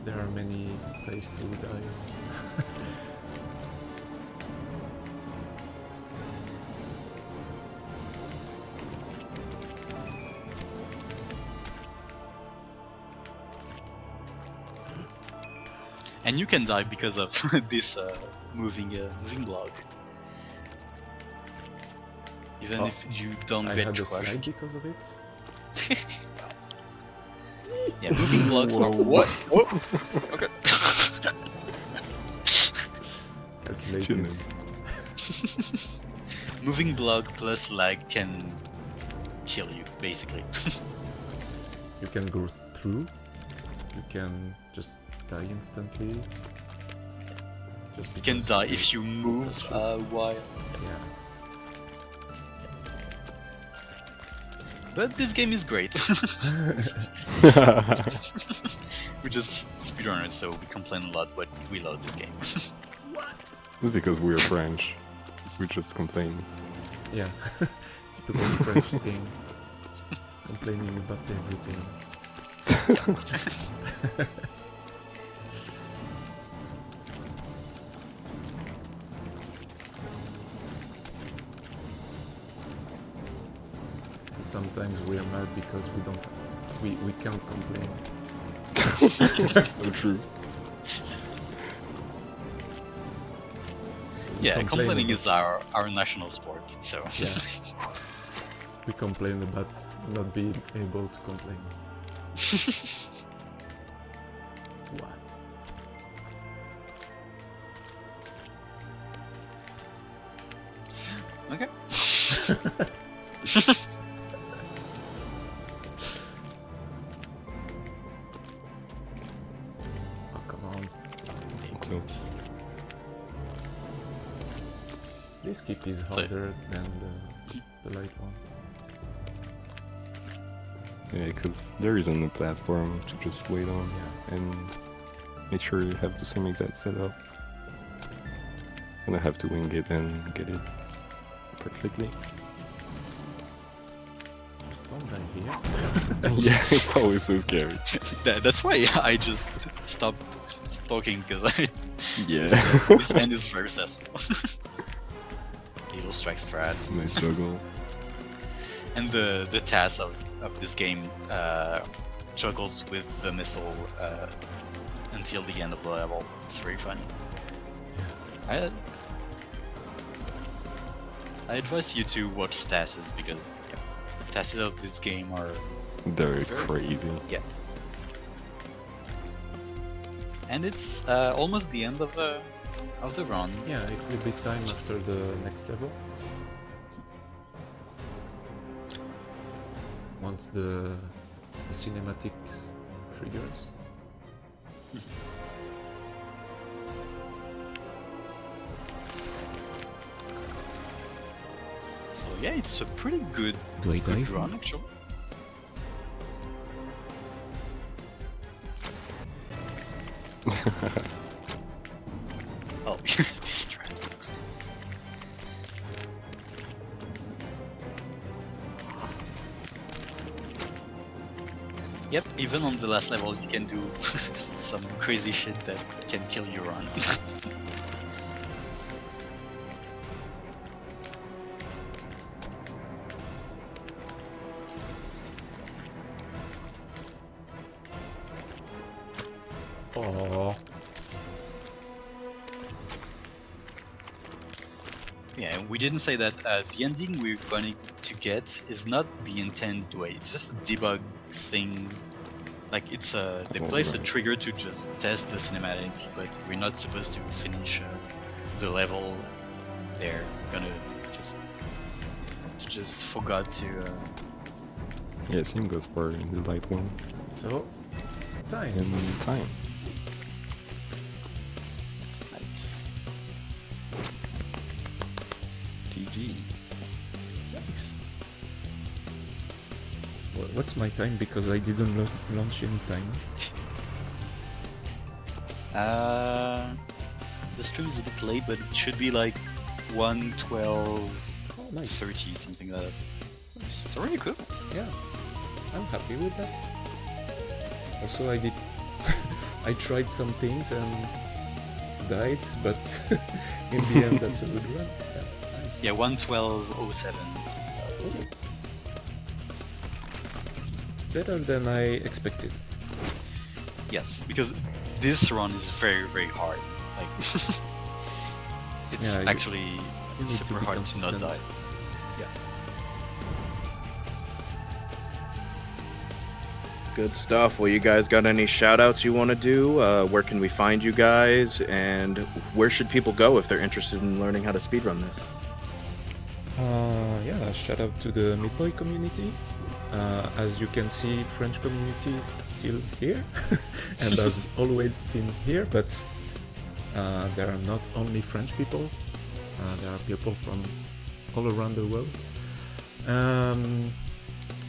there are many places to die. And you can die because of this moving block. Even if you don't I get had a crushed. slide because of it. Yeah, moving blocks are what? Okay. Calculated. Chilling. Moving block plus lag can kill you, basically. You can go through. You can just die instantly. Just You can because die if you move while. Yeah. But this game is great. We're just speedrunners, so we complain a lot, but we love this game. It's because we're French. We just complain. Yeah. Typical French thing. Complaining about everything. And sometimes we are mad because we can't complain. So true. Yeah, complain complaining about- is our national sport, so Yeah. We complain about not being able to complain. What? okay. Oh, come on. Oops. This skip is harder than the light one. Yeah, because there isn't a platform to just wait on and make sure you have the same exact setup. And I have to wing it and get it perfectly. Just don't die here. Yeah, it's always so scary. That's why I just stopped talking because Yeah. this end is very stressful. Gale strike strat. Nice juggle. And the task of this game juggles with the missile until the end of the level. It's very funny. I advise you to watch stasses because stasses of this game are They're very crazy. Yeah. And it's almost the end of the run. Yeah, it will be time after the next level. Once the cinematic triggers. So yeah, it's a pretty good Do I die? run actually. Oh, distracted. Yep, even on the last level you can do some crazy shit that can kill your run. Oh, Yeah, and we didn't say that the ending we're going to get is not the intended way. It's just a debug thing. Like it's they place a trigger to just test the cinematic, but we're not supposed to finish the level. They're gonna just forgot to. Yeah, same goes for the light one. so time. And time. Nice. GG. Nice. What's my time? Because I didn't launch any time. The stream is a bit late, but it should be like 1:12, Oh, nice. 30, something like that. Nice. It's already cool. Yeah, I'm happy with that. Also, I did. I tried some things and died, but in the end, that's a good run. Yeah, nice. Yeah, 1:12:07. Oh. Better than I expected. Yes, because this run is very, very hard. Like, it's Yeah, you actually need to super be hard to not consistent. die. Good stuff. Well, you guys got any shout outs you want to do? Where can we find you guys? And where should people go if they're interested in learning how to speedrun this? Yeah, shout out to the Midboy community. As you can see, French community is still here and has always been here, but there are not only French people, there are people from all around the world.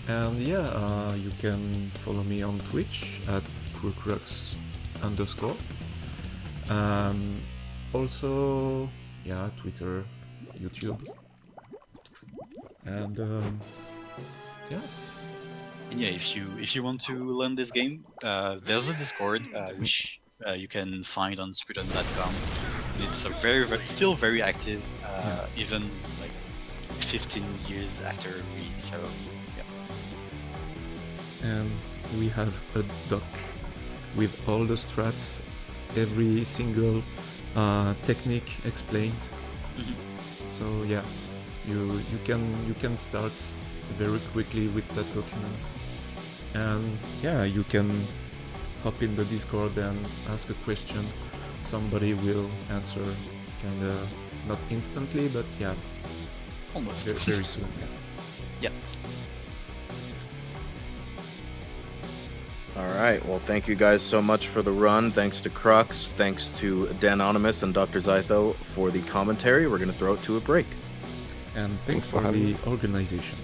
And yeah, you can follow me on Twitch at crucrux_. Also, yeah, Twitter, YouTube, and yeah. And yeah, if you want to learn this game, there's a Discord which you can find on speedrun.com. It's a still very active, even like 15 years after we. So yeah. And we have a doc with all the strats, every single technique explained. So yeah, you can start very quickly with that document, and yeah, you can hop in the Discord and ask a question. Somebody will answer, kind of not instantly, but yeah, Almost. very soon. Yeah. Yep. All right. Well, thank you guys so much for the run. Thanks to Crux. Thanks to Danonymous and Dr. Zytho for the commentary. We're going to throw it to a break. And thanks Thanks for for having the us. organization.